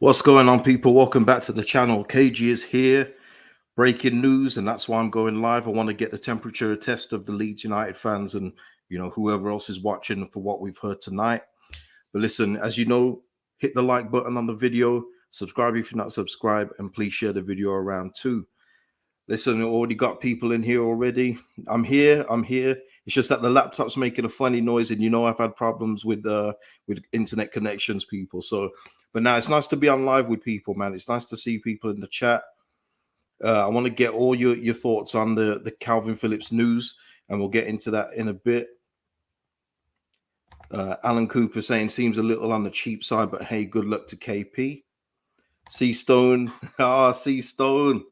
What's going on, people? Welcome back to the channel. KG is here, breaking news, and that's why I'm going live. I want to get the temperature test of the Leeds United fans and whoever else is watching for what we've heard tonight. But listen, as you know, hit the like button on the video, subscribe if you're not subscribed, and please share the video around too. Listen, I already got people in here already. I'm here. It's just that the laptop's making a funny noise, and I've had problems with internet connections, people. But now it's nice to be on live with people, man. It's nice to see people in the chat. I want to get all your thoughts on the Kalvin Phillips news, and we'll get into that in a bit. Alan Cooper saying seems a little on the cheap side, but hey, good luck to KP. C Stone, C Stone.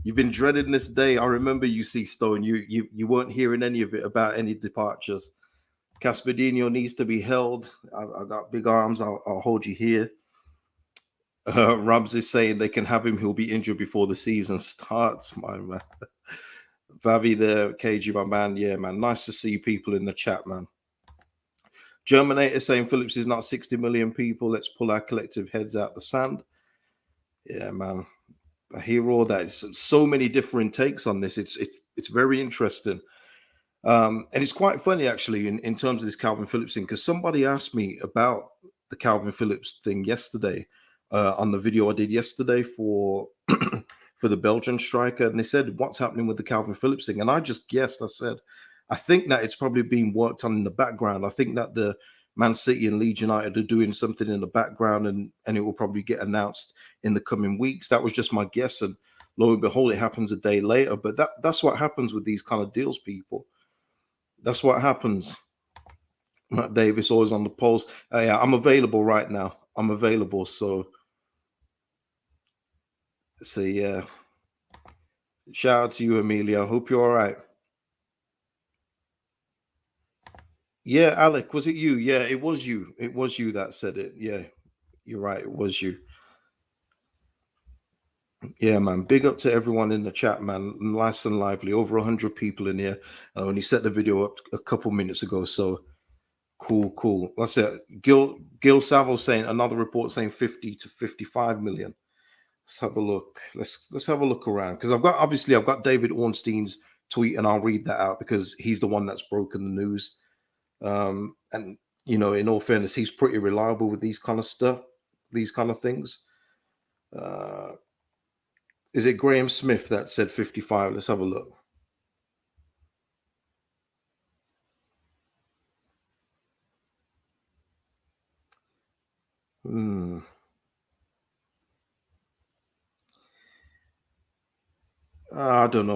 You've been dreading this day. I remember you, C Stone. You weren't hearing any of it about any departures. Caspadinho needs to be held. I got big arms. I'll hold you here. Rubs is saying they can have him. He'll be injured before the season starts. My man. Vavi there, KG, my man. Yeah, man. Nice to see people in the chat, man. Germinator saying Phillips is not 60 million people. Let's pull our collective heads out the sand. Yeah, man. I hear all that. It's so many different takes on this. It's very interesting. And it's quite funny, actually, in terms of this Kalvin Phillips thing, because somebody asked me about the Kalvin Phillips thing yesterday on the video I did yesterday for for the Belgian striker. And they said, what's happening with the Kalvin Phillips thing? And I just guessed. I said, I think that it's probably being worked on in the background. I think that the Man City and Leeds United are doing something in the background, and it will probably get announced in the coming weeks. That was just my guess, and lo and behold, it happens a day later. But that's what happens with these kind of deals, people. That's what happens. Matt Davis always on the polls. Yeah, I'm available right now. I'm available. So yeah. Shout out to you, Amelia. I hope you're all right. Yeah, Alec, was it you? Yeah, it was you. It was you that said it. Yeah, you're right. It was you. Yeah, man. Big up to everyone in the chat, man. Nice and lively. Over 100 people in here. I only set the video up a couple minutes ago. So cool. That's it. Gil Saville saying another report saying 50 to 55 million. Let's have a look. Let's have a look around, because I've got David Ornstein's tweet, and I'll read that out because he's the one that's broken the news. And in all fairness, he's pretty reliable with these kind of stuff, these kind of things. Is it Graham Smith that said 55? Let's have a look. I don't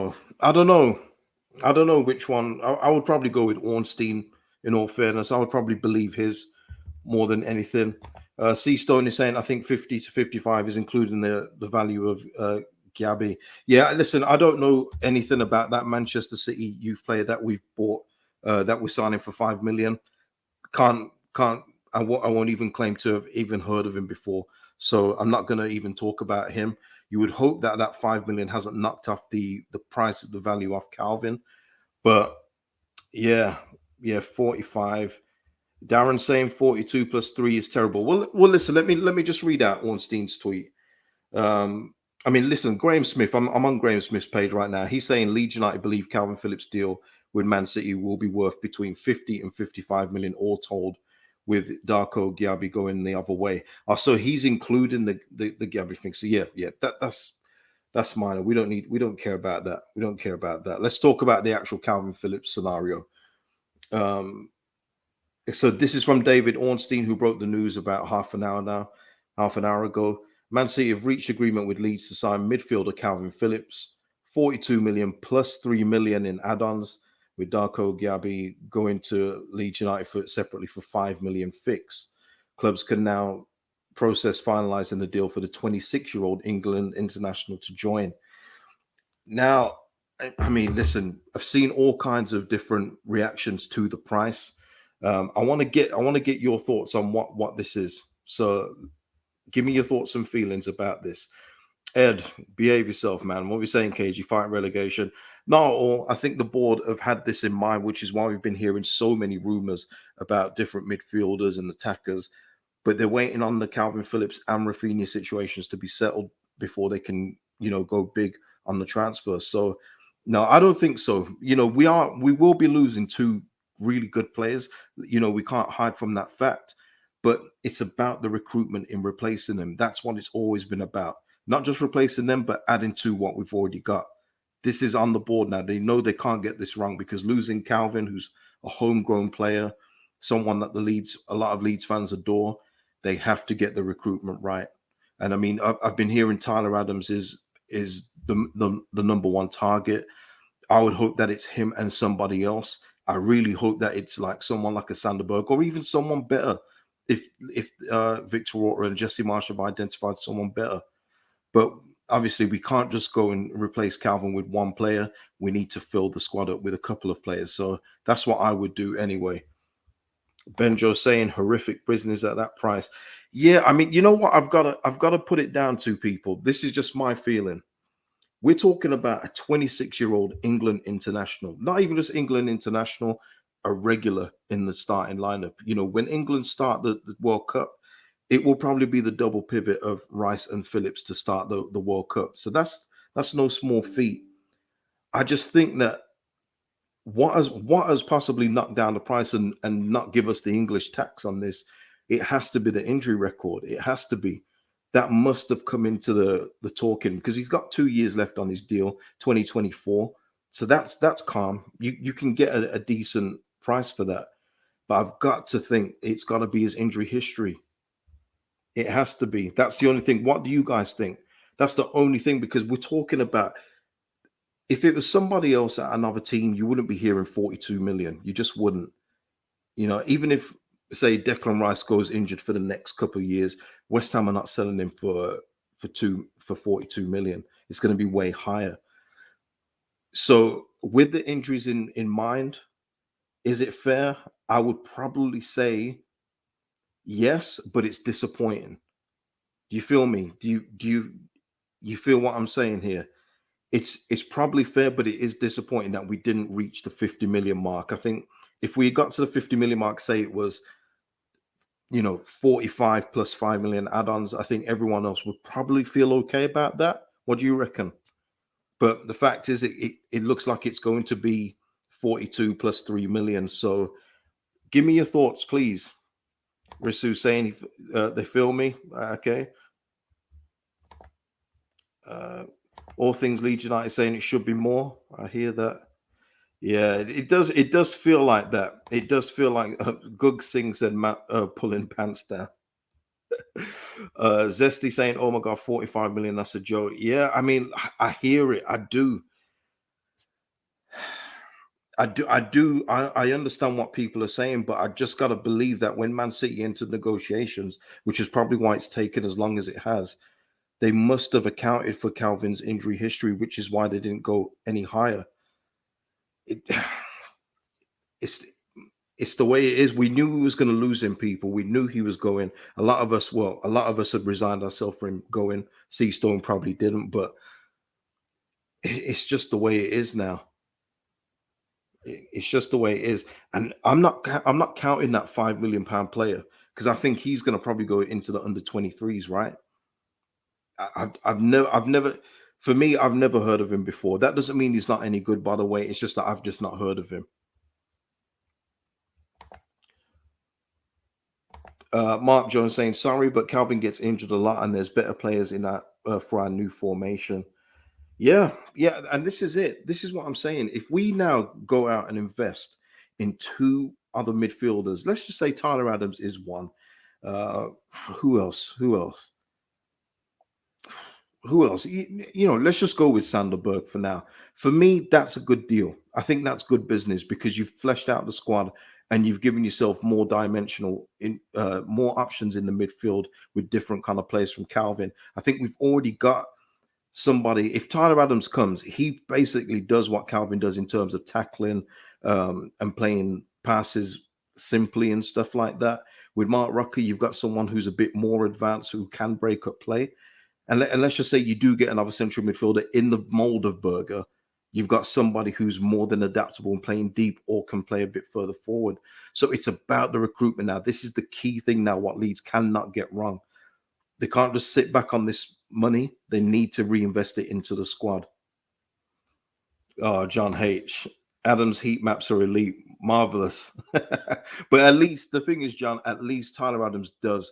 know which one. I would probably go with Ornstein. In all fairness, I would probably believe his more than anything. C Stone is saying I think 50 to 55 is including the value of Gabby. Yeah, listen, I don't know anything about that Manchester City youth player that we've bought, that we're signing for 5 million. I won't even claim to have even heard of him before. So I'm not going to even talk about him. You would hope that 5 million hasn't knocked off the price of the value off Kalvin. But yeah, 45. Darren saying 42 plus 3 is terrible. Well, listen, let me just read out Ornstein's tweet. Listen, Graham Smith, I'm on Graham Smith's page right now. He's saying Leeds United believe Kalvin Phillips' deal with Man City will be worth between 50 and 55 million all told, with Darko Gyabi going the other way. So he's including the Gyabi thing. So yeah, that's minor. We don't care about that. We don't care about that. Let's talk about the actual Kalvin Phillips scenario. So this is from David Ornstein, who broke the news about half an hour ago. Man City have reached agreement with Leeds to sign midfielder Kalvin Phillips, 42 million plus 3 million in add-ons, with Darko Gyabi going to Leeds United separately for 5 million fixed. Clubs can now process finalizing the deal for the 26-year-old England international to join. Now, listen, I've seen all kinds of different reactions to the price. I want to get your thoughts on what this is. So give me your thoughts and feelings about this. Ed, behave yourself, man. What are we saying, KG? Fight relegation? No, I think the board have had this in mind, which is why we've been hearing so many rumors about different midfielders and attackers. but they're waiting on the Kalvin Phillips and Rafinha situations to be settled before they can, go big on the transfer. So, no, I don't think so. We will be losing two really good players. We can't hide from that fact. But it's about the recruitment in replacing them. That's what it's always been about. Not just replacing them, but adding to what we've already got. This is on the board now. They know they can't get this wrong because losing Kalvin, who's a homegrown player, someone that a lot of Leeds fans adore, they have to get the recruitment right. And I mean, I've been hearing Tyler Adams is the number one target. I would hope that it's him and somebody else. I really hope that it's like someone like a Sanderberg or even someone better. If Victor Orta and Jesse Marsh have identified someone better, but obviously we can't just go and replace Kalvin with one player. We need to fill the squad up with a couple of players. So that's what I would do anyway. Benjo saying horrific business at that price. Yeah, I mean, you know what? I've got to put it down to people. This is just my feeling. We're talking about a 26-year-old England international, not even just England international, a regular in the starting lineup. When England start the World Cup, it will probably be the double pivot of Rice and Phillips to start the World Cup. So that's no small feat. I just think that what has possibly knocked down the price and not give us the English tax on this, it has to be the injury record. It has to be. That must have come into the talking because he's got 2 years left on his deal, 2024. So that's calm. You can get a decent price for that. But I've got to think it's got to be his injury history. It has to be. That's the only thing. What do you guys think? That's the only thing because we're talking about if it was somebody else at another team, you wouldn't be hearing 42 million. You just wouldn't. Even if say Declan Rice goes injured for the next couple of years, West Ham are not selling him for 42 million. It's going to be way higher. So with the injuries in mind, is it fair? I would probably say yes, but it's disappointing. Do you feel me? Do you feel what I'm saying here? It's probably fair, but it is disappointing that we didn't reach the 50 million mark. I think if we got to the 50 million mark, say it was 45 plus 5 million add-ons, I think everyone else would probably feel okay about that. What do you reckon? But the fact is, it looks like it's going to be 42 plus 3 million. So give me your thoughts, please. Risu saying they feel me. Okay. All things Leeds United saying it should be more. I hear that. Yeah, it does. It does feel like that. It does feel like Gug Singh said, Matt pulling pants down. Zesty saying, "Oh my god, 45 million. That's a joke." Yeah, I mean, I hear it. I do. I understand what people are saying, but I just got to believe that when Man City entered negotiations, which is probably why it's taken as long as it has, they must have accounted for Calvin's injury history, which is why they didn't go any higher. It's the way it is. We knew we was going to lose him, people. We knew he was going. A lot of us had resigned ourselves for him going. Seastone probably didn't, but it's just the way it is now. It's just the way it is. And I'm not counting that £5 million player because I think he's going to probably go into the under 23s, right? I've never, for me, I've never heard of him before. That doesn't mean he's not any good, by the way. It's just that I've just not heard of him. Mark Jones saying, sorry, but Kalvin gets injured a lot and there's better players in that for our new formation. Yeah. And this is it. This is what I'm saying. If we now go out and invest in two other midfielders, let's just say Tyler Adams is one. Who else? Let's just go with Sanderberg for now. For me, that's a good deal. I think that's good business because you've fleshed out the squad and you've given yourself more more options in the midfield with different kind of players from Kalvin. I think we've already got somebody. If Tyler Adams comes, he basically does what Kalvin does in terms of tackling and playing passes simply and stuff like that. With Mark Rucker, you've got someone who's a bit more advanced who can break up play. And let's just say you do get another central midfielder in the mold of Berger. You've got somebody who's more than adaptable and playing deep or can play a bit further forward. So it's about the recruitment now. This is the key thing now, what Leeds cannot get wrong. They can't just sit back on this money. They need to reinvest it into the squad. Oh, John H. Adams' heat maps are elite. Marvelous. But at least the thing is, John, at least Tyler Adams does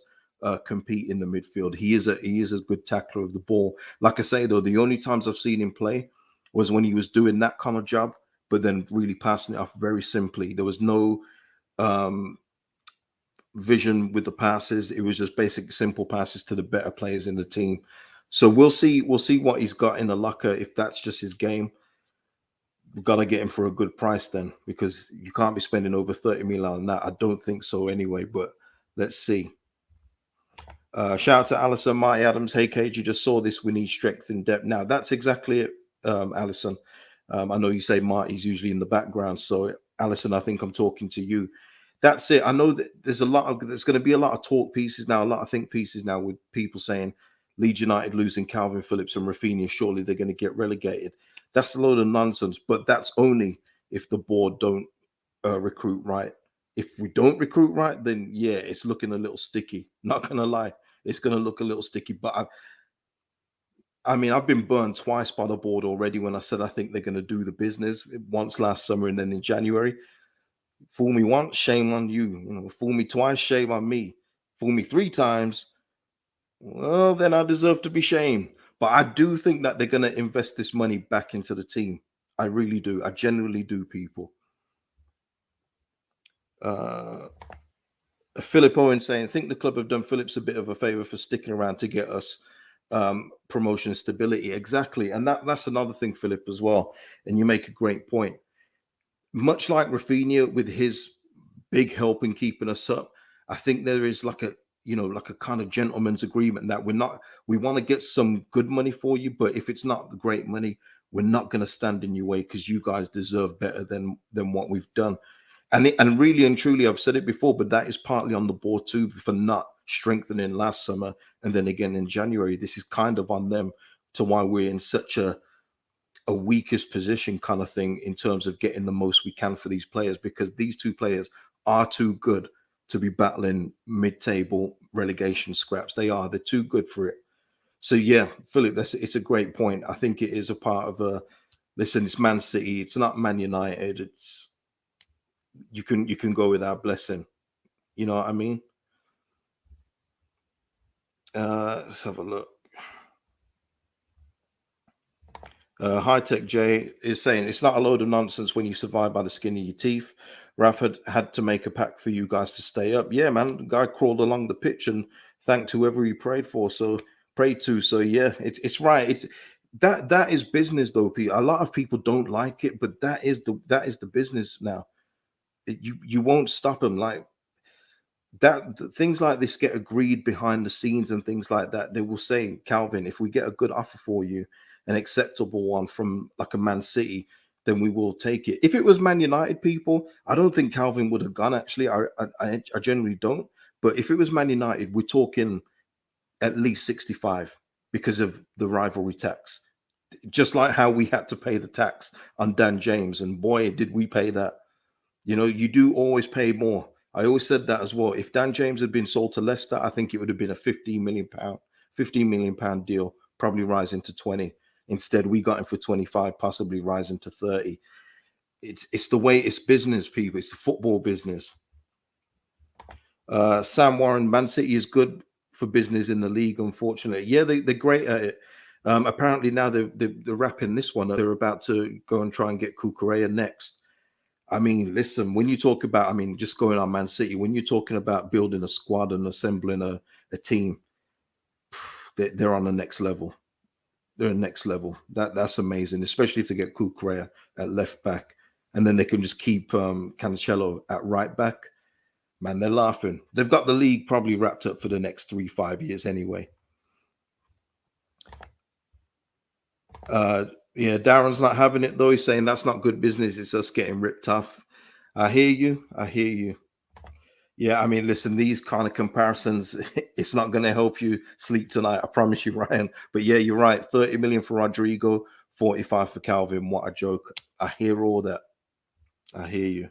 compete in the midfield. He is a good tackler of the ball. Like I say, though, the only times I've seen him play was when he was doing that kind of job, but then really passing it off very simply. There was no um, vision with the passes. It was just basic, simple passes to the better players in the team. So we'll see. We'll see what he's got in the locker. If that's just his game, we've got to get him for a good price then, because you can't be spending over 30 million on that. I don't think so anyway, but let's see. Shout out to Alison Marty Adams. Hey, Cage, you just saw this. We need strength in depth. Now, that's exactly it, Alison. I know you say Marty's usually in the background. So, Alison, I think I'm talking to you. That's it. I know that there's going to be a lot of talk pieces now, a lot of think pieces now with people saying Leeds United losing Kalvin Phillips and Rafinha, surely they're going to get relegated. That's a load of nonsense, but that's only if the board don't recruit right. If we don't recruit right, then yeah, it's looking a little sticky. Not gonna lie, it's gonna look a little sticky. But I mean, I've been burned twice by the board already when I said I think they're gonna do the business. Once last summer and then in January. Fool me once, shame on you. You know, fool me twice, shame on me. Fool me three times, well, then I deserve to be shamed. But I do think that they're gonna invest this money back into the team. I really do. I genuinely do, people. Uh, Philip Owen saying, I think the club have done Phillips a bit of a favor for sticking around to get us promotion stability. Exactly. And that's another thing, Philip, as well. And you make a great point. Much like Rafinha with his big help in keeping us up, I think there is like a kind of gentleman's agreement that we want to get some good money for you, but if it's not the great money, we're not going to stand in your way because you guys deserve better than what we've done. And really and truly, I've said it before, but that is partly on the board too for not strengthening last summer and then again in January. This is kind of on them to why we're in such a weakest position kind of thing in terms of getting the most we can for these players, because these two players are too good to be battling mid-table relegation scraps. They're too good for it. So yeah, Philip, it's a great point. I think it is a part of listen, it's Man City, it's not Man United. It's you can go with our blessing. You know what I mean? Let's have a look. High Tech J is saying it's not a load of nonsense when you survive by the skin of your teeth. Raf had to make a pact for you guys to stay up. Yeah, man, the guy crawled along the pitch and thanked whoever he prayed to. So yeah, it's right. It's that is business though, Pete. A lot of people don't like it, but that is the business now. You won't stop them. Like things like this get agreed behind the scenes and things like that. They will say, Kalvin, if we get a good offer for you, an acceptable one from like a Man City, then we will take it. If it was Man United, people, I don't think Kalvin would have gone. Actually, I generally don't. But if it was Man United, we're talking at least 65 because of the rivalry tax. Just like how we had to pay the tax on Dan James, and boy, did we pay that. You know, you do always pay more. I always said that as well. If Dan James had been sold to Leicester, I think it would have been a £15 million deal, probably rising to 20. Instead, we got him for 25, possibly rising to 30. It's the way it's business, people. It's the football business. Sam Warren, Man City is good for business in the league, unfortunately. Yeah, they're great at it. Apparently now they're wrapping this one up. They're about to go and try and get Cucurella next. I mean, listen, when you talk about, just going on Man City, when you're talking about building a squad and assembling a team, they're on the next level. They're next level. That's amazing, especially if they get Cucurella at left back, and then they can just keep Cancelo at right back. Man, they're laughing. They've got the league probably wrapped up for the next 3-5 years anyway. Yeah, Darren's not having it though. He's saying that's not good business. It's us getting ripped off. I hear you. Yeah, listen, these kind of comparisons, it's not going to help you sleep tonight. I promise you, Ryan. But yeah, you're right. 30 million for Rodrigo, 45 for Kalvin. What a joke. I hear all that. I hear you.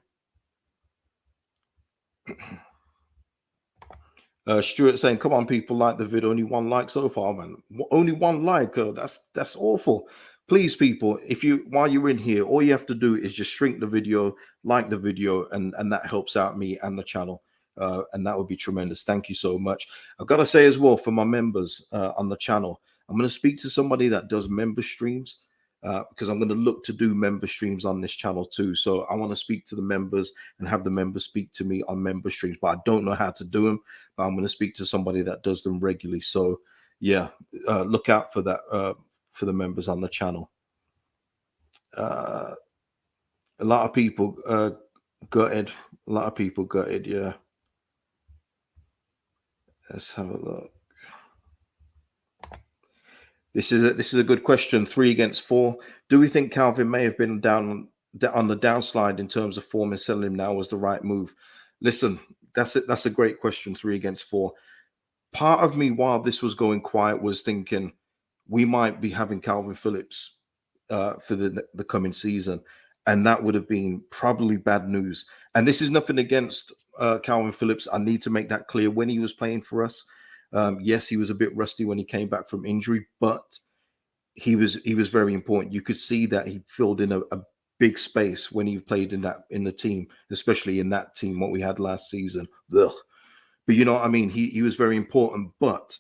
Stuart saying, "Come on, people, like the video. Only one like so far, man. Only one like. That's awful. Please, people, if you while you're in here, all you have to do is just shrink the video, like the video, and that helps out me and the channel, and that would be tremendous. Thank you so much. I've got to say as well for my members on the channel, I'm going to speak to somebody that does member streams." Because I'm going to look to do member streams on this channel too. So I want to speak to the members and have the members speak to me on member streams, but I don't know how to do them. But I'm going to speak to somebody that does them regularly. So yeah, look out for that for the members on the channel. A lot of people gutted. A lot of people gutted. Yeah. Let's have a look. This is a good question. 3 against 4. Do we think Kalvin may have been down on the downslide in terms of form, and selling him now was the right move? Listen, that's a great question. 3 against 4. Part of me, while this was going quiet, was thinking we might be having Kalvin Phillips for the coming season, and that would have been probably bad news. And this is nothing against Kalvin Phillips. I need to make that clear. When he was playing for us, yes, he was a bit rusty when he came back from injury, but he was very important. You could see that he filled in a big space when he played in the team, especially in that team what we had last season. Ugh. But you know what I mean? He was very important. But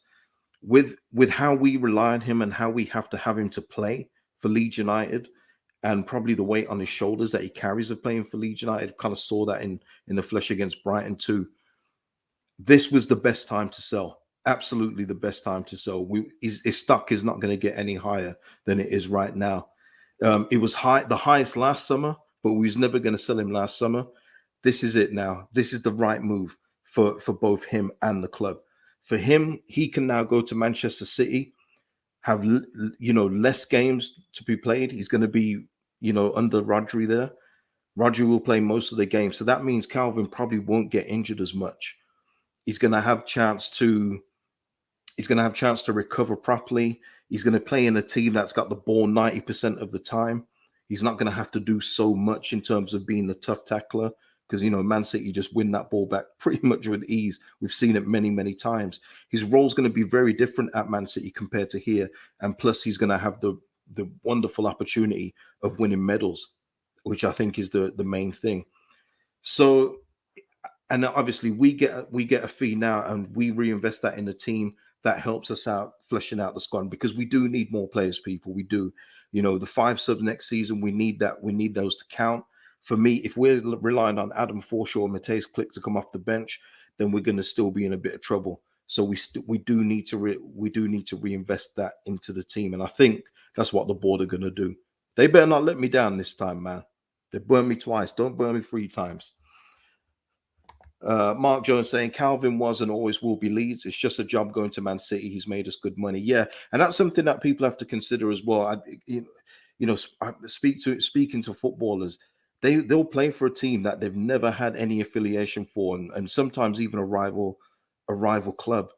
with how we rely on him and how we have to have him to play for Leeds United, and probably the weight on his shoulders that he carries of playing for Leeds United, kind of saw that in the flesh against Brighton too. This was the best time to sell. Absolutely the best time to sell. His stock is not going to get any higher than it is right now. It was the highest last summer, but we was never going to sell him last summer. This is it now. This is the right move for both him and the club. For him, he can now go to Manchester City, have less games to be played. He's going to be under Rodri there. Rodri will play most of the games, so that means Kalvin probably won't get injured as much. He's going to have chance to recover properly. He's going to play in a team that's got the ball 90% of the time. He's not going to have to do so much in terms of being a tough tackler, because Man City just win that ball back pretty much with ease. We've seen it many, many times. His role is going to be very different at Man City compared to here, and plus he's going to have the wonderful opportunity of winning medals, which I think is the main thing. So, and obviously we get a fee now, and we reinvest that in the team. That helps us out fleshing out the squad, because we do need more players, people. We do. The 5 subs next season, we need that. We need those to count. For me, if we're relying on Adam Forshaw and Matthijs Klick to come off the bench, then we're going to still be in a bit of trouble. So we do need to reinvest that into the team, and I think that's what the board are going to do. They better not let me down this time, man. They burned me twice. Don't burn me 3 times. Mark Jones saying Kalvin was and always will be Leeds. It's just a job going to Man City. He's made us good money. Yeah, and that's something that people have to consider as well. Speaking to footballers, they'll play for a team that they've never had any affiliation for, and sometimes even a rival club.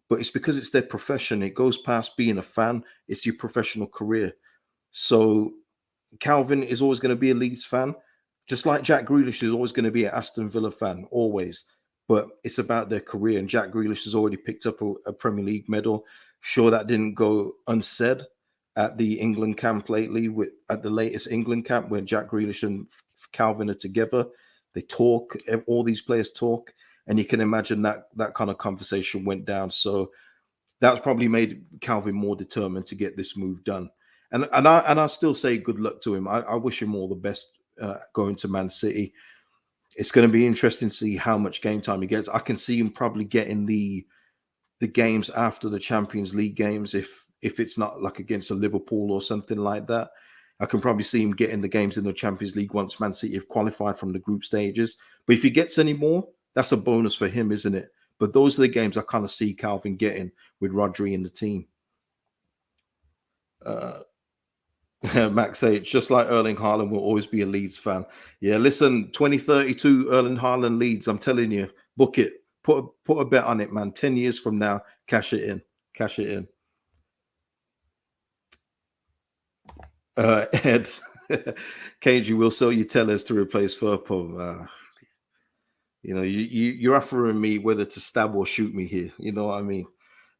But it's because it's their profession. It goes past being a fan. It's your professional career. So Kalvin is always going to be a Leeds fan. Just like Jack Grealish is always going to be an Aston Villa fan, always. But it's about their career. And Jack Grealish has already picked up a Premier League medal. Sure, that didn't go unsaid at the England camp lately, at the latest England camp, where Jack Grealish and Kalvin are together. They talk, all these players talk. And you can imagine that kind of conversation went down. So that's probably made Kalvin more determined to get this move done. And I still say good luck to him. I wish him all the best. Going to Man City. It's going to be interesting to see how much game time he gets. I can see him probably getting the games after the Champions League games, if it's not like against a Liverpool or something like that. I can probably see him getting the games in the Champions League once Man City have qualified from the group stages. But if he gets any more, that's a bonus for him, isn't it? But those are the games I kind of see Kalvin getting with Rodri in the team. Max H, just like Erling Haaland will always be a Leeds fan. Yeah, listen, 2032 Erling Haaland Leeds, I'm telling you, book it. Put a bet on it, man. 10 years from now, cash it in. Cash it in. Ed, KG will sell you tellers to replace Furpo. You're offering me whether to stab or shoot me here. You know what I mean?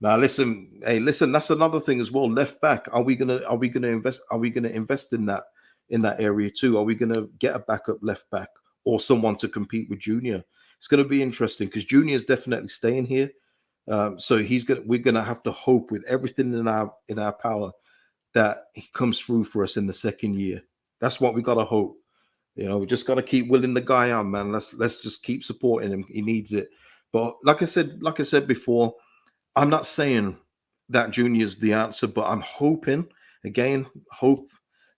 Now listen, hey, listen, that's another thing as well. Left back, are we gonna invest? Are we gonna invest in that area too? Are we gonna get a backup left back or someone to compete with Junior? It's gonna be interesting because Junior is definitely staying here. So we're gonna have to hope with everything in our power that he comes through for us in the second year. That's what we gotta hope. We just gotta keep willing the guy on, man. Let's just keep supporting him. He needs it. But like I said before, I'm not saying that Junior's the answer, but I'm hoping again, hope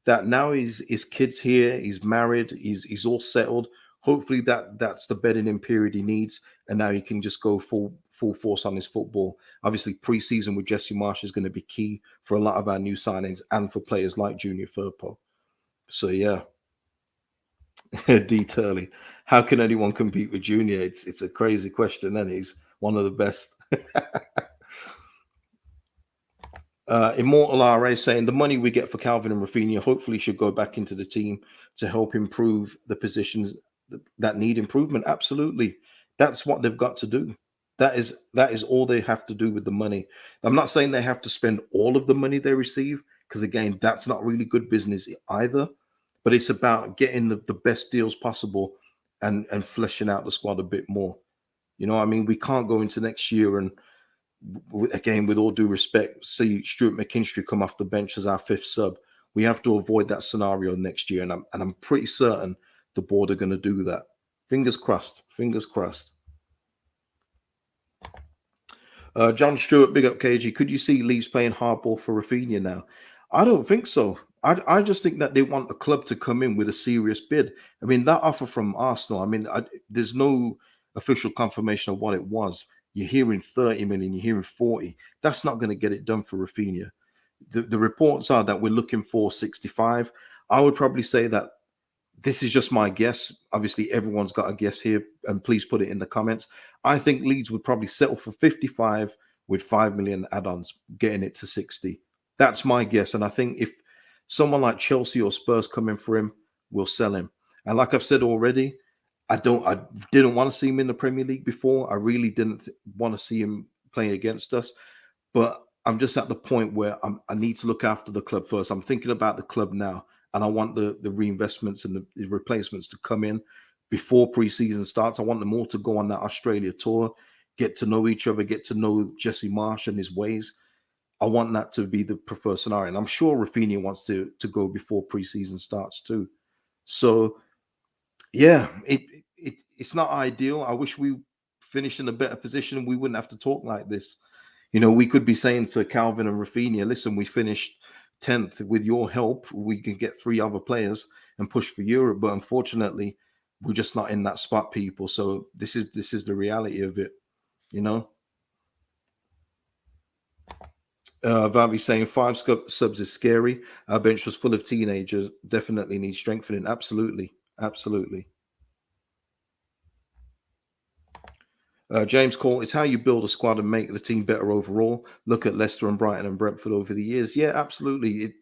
that now his kids here, he's married, he's all settled. Hopefully that's the bedding in period he needs, and now he can just go full force on his football. Obviously, preseason with Jesse Marsh is going to be key for a lot of our new signings and for players like Junior Firpo. So yeah, D Turley, how can anyone compete with Junior? It's a crazy question, and he's one of the best. Immortal RA saying the money we get for Kalvin and Rafinha hopefully should go back into the team to help improve the positions that need improvement. Absolutely, that's what they've got to do. That is all they have to do with the money. I'm not saying they have to spend all of the money they receive because again, that's not really good business either. But it's about getting the best deals possible and fleshing out the squad a bit more. I mean, we can't go into next year and again, with all due respect, see Stuart McKinstry come off the bench as our fifth sub. We have to avoid that scenario next year, and I'm pretty certain the board are going to do that. Fingers crossed. Fingers crossed. John Stewart, big up KG. Could you see Leeds playing hardball for Rafinha now? I don't think so. I just think that they want a club to come in with a serious bid. I mean, that offer from Arsenal, I mean, there's no official confirmation of what it was. You're hearing 30 million, you're hearing 40. That's not going to get it done for Rafinha. The reports are that we're looking for 65. I would probably say that this is just my guess. Obviously, everyone's got a guess here, and please put it in the comments. I think Leeds would probably settle for 55 with 5 million add-ons, getting it to 60. That's my guess. And I think if someone like Chelsea or Spurs come in for him, we'll sell him. And like I've said already, I didn't want to see him in the Premier League before. I really didn't want to see him playing against us. But I'm just at the point where I need to look after the club first. I'm thinking about the club now, and I want the reinvestments and the replacements to come in before preseason starts. I want them all to go on that Australia tour, get to know each other, get to know Jesse Marsh and his ways. I want that to be the preferred scenario. And I'm sure Rafinha wants to go before preseason starts too. So yeah, it's not ideal. I wish we finished in a better position. We wouldn't have to talk like this. We could be saying to Kalvin and Rafinha, listen, we finished 10th. With your help, we can get 3 other players and push for Europe. But unfortunately, we're just not in that spot, people. So this is the reality of it, you know. Vavi saying 5 subs is scary. Our bench was full of teenagers. Definitely need strengthening. Absolutely. Absolutely. James Cole, it's how you build a squad and make the team better overall. Look at Leicester and Brighton and Brentford over the years. Yeah, absolutely.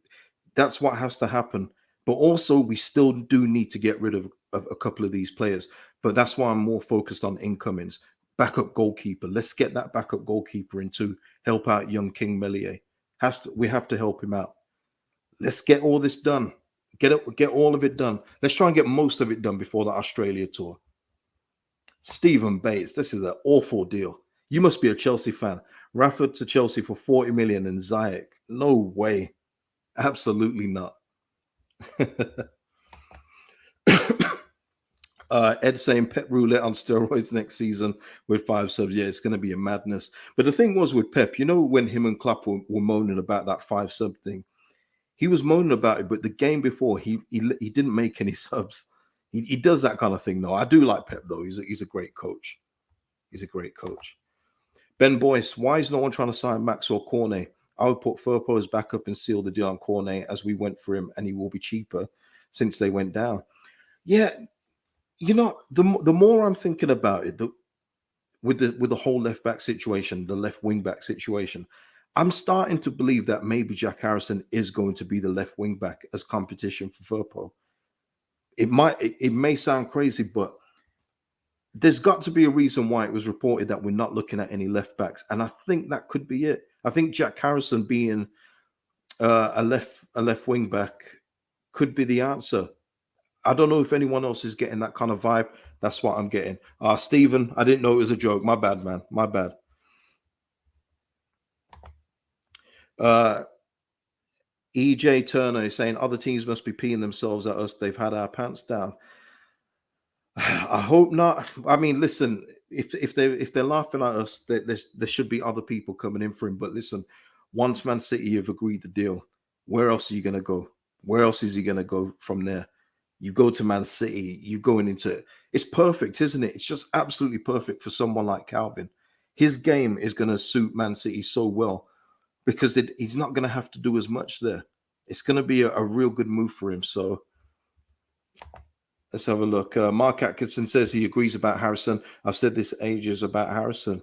That's what has to happen. But also, we still do need to get rid of a couple of these players. But that's why I'm more focused on incomings. Backup goalkeeper. Let's get that backup goalkeeper in to help out young King Melier. We have to help him out. Let's get all this done. Get all of it done. Let's try and get most of it done before the Australia tour. Stephen Bates, this is an awful deal. You must be a Chelsea fan. Rafford to Chelsea for 40 million and Ziyech. No way. Absolutely not. Ed saying Pep roulette on steroids next season with 5 subs. Yeah, it's going to be a madness. But the thing was with Pep, when him and Klopp were moaning about that 5 sub thing, he was moaning about it. But the game before, he didn't make any subs. He does that kind of thing, though. I do like Pep, though. He's a great coach. He's a great coach. Ben Boyce, why is no one trying to sign Maxwell Cornet? I would put Firpo as backup and seal the deal on Cornet as we went for him, and he will be cheaper since they went down. Yeah, the more I'm thinking about it, with the whole left back situation, the left wing back situation, I'm starting to believe that maybe Jack Harrison is going to be the left wing back as competition for Firpo. It may sound crazy, but there's got to be a reason why it was reported that we're not looking at any left backs, and I think that could be it. I think Jack Harrison being a left wing back could be the answer. I don't know if anyone else is getting that kind of vibe. That's what I'm getting. Stephen, I didn't know it was a joke. My bad, man. My bad. EJ Turner is saying other teams must be peeing themselves at us. They've had our pants down. I hope not. I mean, listen, if they're laughing at us, there should be other people coming in for him. But listen, once Man City have agreed the deal, where else are you going to go? Where else is he going to go from there? You go to Man City, you're going into it's perfect, isn't it? It's just absolutely perfect for someone like Kalvin. His game is going to suit Man City so well because he's not going to have to do as much there. It's going to be a real good move for him. So let's have a look. Mark Atkinson says he agrees about Harrison. I've said this ages about Harrison.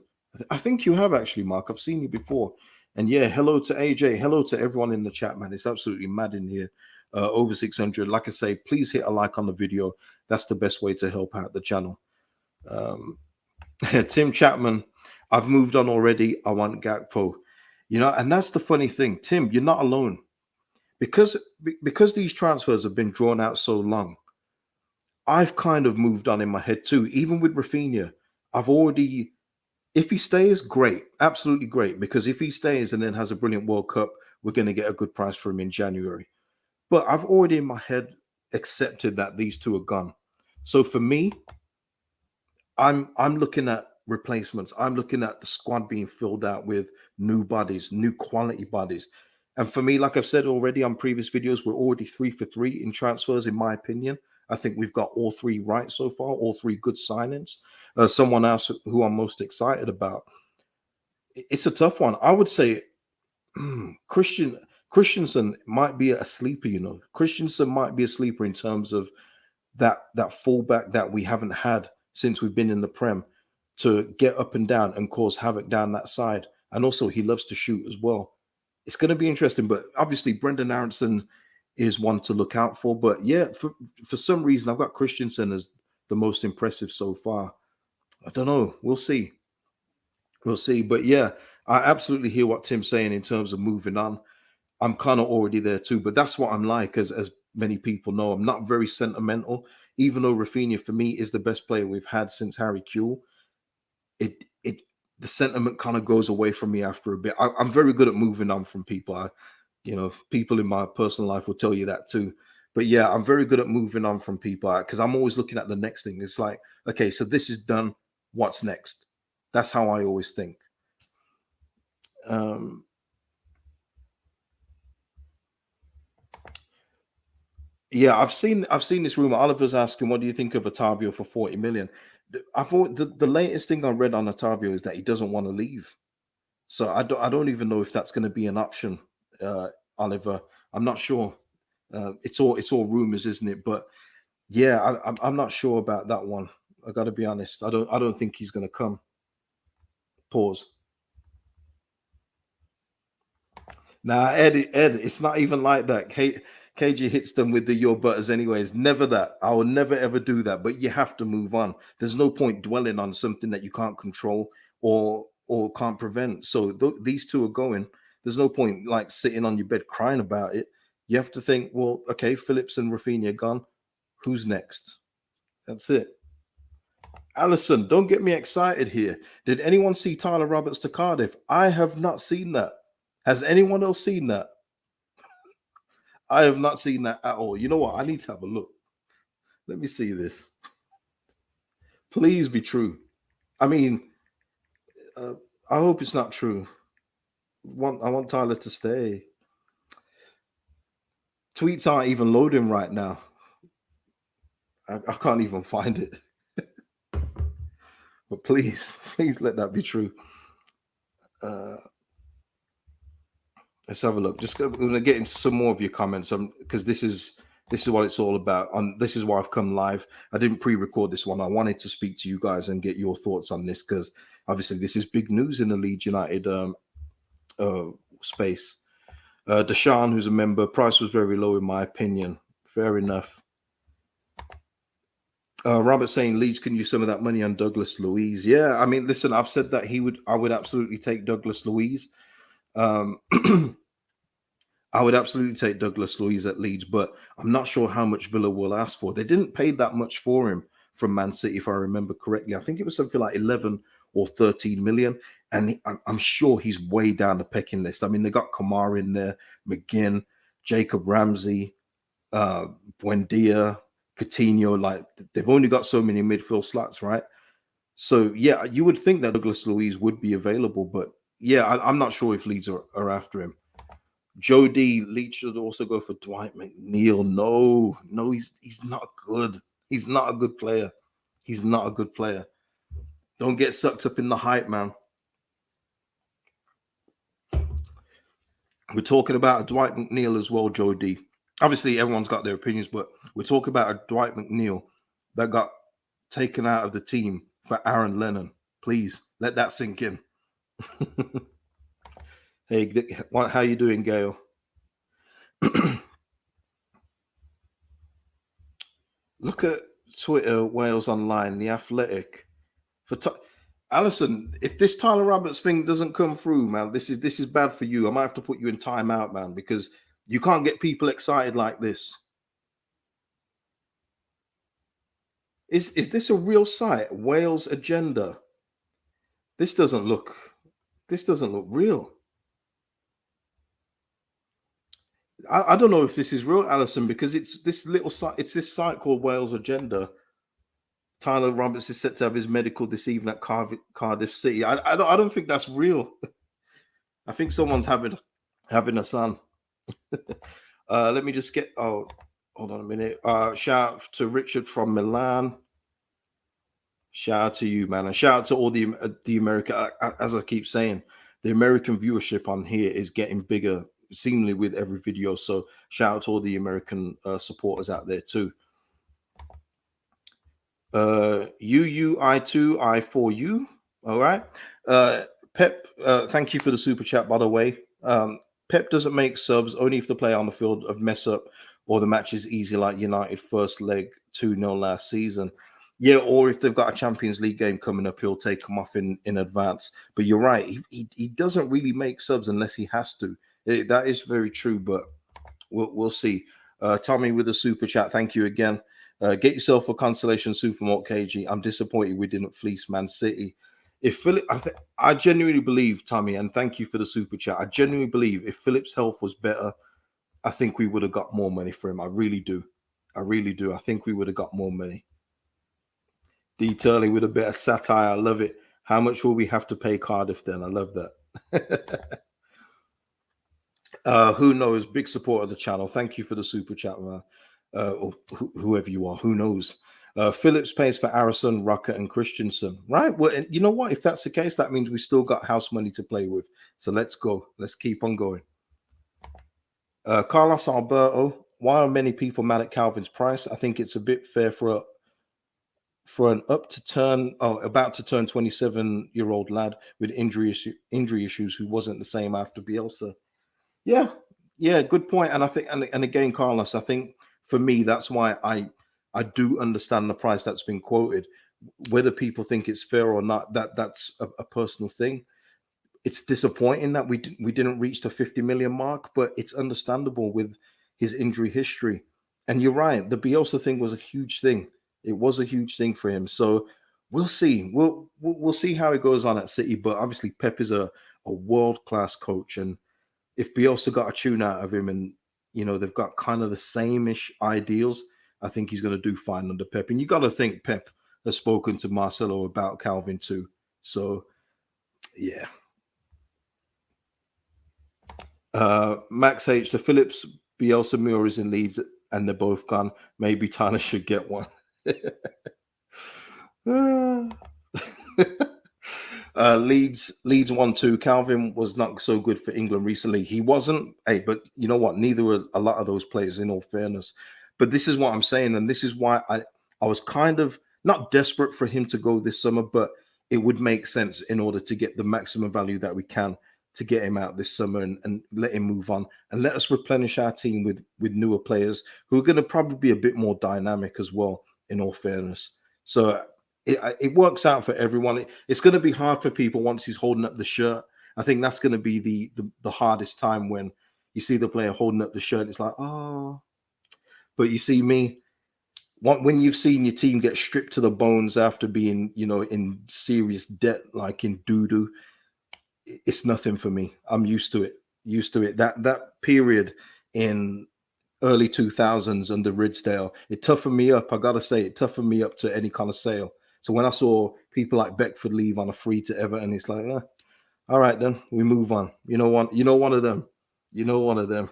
I think you have actually, Mark. I've seen you before. And yeah, hello to AJ. Hello to everyone in the chat, man. It's absolutely mad in here. Over 600. Like I say, please hit a like on the video. That's the best way to help out the channel. Tim Chapman, I've moved on already. I want Gakpo. You know, and that's the funny thing. Tim, you're not alone. Because these transfers have been drawn out so long, I've kind of moved on in my head too. Even with Rafinha, I've already, if he stays, great, absolutely great. Because if he stays and then has a brilliant World Cup, we're going to get a good price for him in January. But I've already in my head accepted that these two are gone. So for me, I'm looking at replacements. I'm looking at the squad being filled out with new bodies, new quality bodies. And for me, like I've said already on previous videos, we're already 3 for 3 in transfers, in my opinion. I think we've got all three right so far, all three good signings. Someone else who I'm most excited about. It's a tough one. I would say Christensen might be a sleeper, you know. Christensen might be a sleeper in terms of that fullback that we haven't had since we've been in the Prem to get up and down and cause havoc down that side. And also he loves to shoot as well. It's going to be interesting, but obviously Brendan Aronson is one to look out for. But yeah, for some reason, I've got Christensen as the most impressive so far. I don't know. We'll see. We'll see. But yeah, I absolutely hear what Tim's saying in terms of moving on. I'm kind of already there too, but that's what I'm like, as many people know. I'm not very sentimental, even though Rafinha for me is the best player we've had since Harry Kewell. The sentiment kind of goes away from me after a bit. I'm very good at moving on from people. People in my personal life will tell you that too. But yeah, I'm very good at moving on from people because I'm always looking at the next thing. It's like, okay, so this is done. What's next? That's how I always think. Yeah, I've seen this rumor. Oliver's asking, what do you think of Otavio for 40 million? I thought the latest thing I read on Otavio is that he doesn't want to leave. So I don't even know if that's going to be an option, Oliver. I'm not sure. It's all rumors, isn't it? But yeah, I'm not sure about that one. I got to be honest. I don't think he's going to come. Pause. Nah, Ed, it's not even like that. KG hits them with the your butters anyways. Never that. I will never ever do that. But you have to move on. There's no point dwelling on something that you can't control or can't prevent. So these two are going. There's no point like sitting on your bed crying about it. You have to think, well, okay, Phillips and Rafinha gone. Who's next? That's it. Allison, don't get me excited here. Did anyone see Tyler Roberts to Cardiff? I have not seen that. Has anyone else seen that? I have not seen that at all. You know what? I need to have a look. Let me see this. Please be true. I mean, I hope it's not true. I want Tyler to stay. Tweets aren't even loading right now. I can't even find it. But please let that be true. Let's have a look. We're going to get into some more of your comments because this is what it's all about. This is why I've come live. I didn't pre-record this one. I wanted to speak to you guys and get your thoughts on this because obviously this is big news in the Leeds United space. Deshaun, who's a member, price was very low in my opinion. Fair enough. Robert saying Leeds can use some of that money on Douglas Luiz. Yeah, I mean, listen, I've said that I would absolutely take Douglas Luiz. Um, I would absolutely take Douglas Luiz at Leeds, but I'm not sure how much Villa will ask for. They didn't pay that much for him from Man City, if I remember correctly. I think it was something like 11 or 13 million. And I'm sure he's way down the pecking list. I mean, they got Kamara in there, McGinn, Jacob Ramsey, Buendia, Coutinho. Like, they've only got so many midfield slots, right? So, yeah, you would think that Douglas Luiz would be available. But, yeah, I'm not sure if Leeds are after him. Joe D. Leach should also go for Dwight McNeil. No, he's not good. He's not a good player. He's not a good player. Don't get sucked up in the hype, man. We're talking about a Dwight McNeil as well, Joe D. Obviously, everyone's got their opinions, but we're talking about a Dwight McNeil that got taken out of the team for Aaron Lennon. Please let that sink in. Hey, how you doing, Gail? Look at Twitter, Wales Online, The Athletic. Alison, if this Tyler Roberts thing doesn't come through, man, this is bad for you. I might have to put you in timeout, man, because you can't get people excited like this. Is this a real site? Wales Agenda. This doesn't look real. I don't know if this is real, Alison, because it's this little site. It's this site called Wales Agenda. Tyler Roberts is set to have his medical this evening at Cardiff City. I don't think that's real. I think someone's having a son. Let me just get. Oh, hold on a minute. Shout out to Richard from Milan. Shout out to you, man, and shout out to all the American. As I keep saying, the American viewership on here is getting bigger, seemingly with every video. So shout out to all the American supporters out there too. UUI2I4U. All right. Pep, thank you for the super chat, by the way. Pep doesn't make subs only if the player on the field of mess up or the match is easy, like United first leg 2-0 last season. Yeah, or if they've got a Champions League game coming up, he'll take them off in advance. But you're right. He doesn't really make subs unless he has to. That is very true, but we'll see. Tommy with the super chat. Thank you again. Get yourself a consolation Supermalt KG. I'm disappointed we didn't fleece Man City. If Philip, I genuinely believe, Tommy, and thank you for the super chat. I genuinely believe if Philip's health was better, I think we would have got more money for him. I really do. I think we would have got more money. Detailing with a bit of satire. I love it. How much will we have to pay Cardiff then? I love that. Who knows? Big support of the channel. Thank you for the super chat, man. Or whoever you are, who knows? Phillips pays for Arison, Rucker, and Christensen. Right. Well, you know what? If that's the case, that means we still got house money to play with. So let's go. Let's keep on going. Carlos Alberto. Why are many people mad at Kalvin's price? I think it's a bit fair for an about to turn 27-year-old lad with injury issues who wasn't the same after Bielsa. Yeah, good point. And I think, and again, Carlos, I think for me, that's why I do understand the price that's been quoted. Whether people think it's fair or not, that's a personal thing. It's disappointing that we didn't reach the 50 million mark, but it's understandable with his injury history. And you're right, the Bielsa thing was a huge thing. It was a huge thing for him. So we'll see. We'll see how it goes on at City. But obviously, Pep is a world-class coach, and if Bielsa got a tune out of him, and they've got kind of the same-ish ideals, I think he's going to do fine under Pep. And you got to think Pep has spoken to Marcelo about Kalvin too. So, yeah. Max H, the Phillips Bielsa Muir is in Leeds, and they're both gone. Maybe Tyler should get one. Leeds 1-2. Kalvin was not so good for England recently. He wasn't. Hey, but you know what? Neither were a lot of those players, in all fairness. But this is what I'm saying, and this is why I was kind of not desperate for him to go this summer, but it would make sense in order to get the maximum value that we can to get him out this summer and let him move on and let us replenish our team with newer players who are going to probably be a bit more dynamic as well, in all fairness. So it works out for everyone. It's going to be hard for people once he's holding up the shirt. I think that's going to be the hardest time when you see the player holding up the shirt. It's like, oh, but you see me, when you've seen your team get stripped to the bones after being, in serious debt, like in doo-doo, it's nothing for me. I'm used to it. Used to it. That period in early 2000s under Ridsdale, it toughened me up. I gotta say, it toughened me up to any kind of sale. So when I saw people like Beckford leave on a free to Everton, it's like, all right, then we move on. One of them. One of them.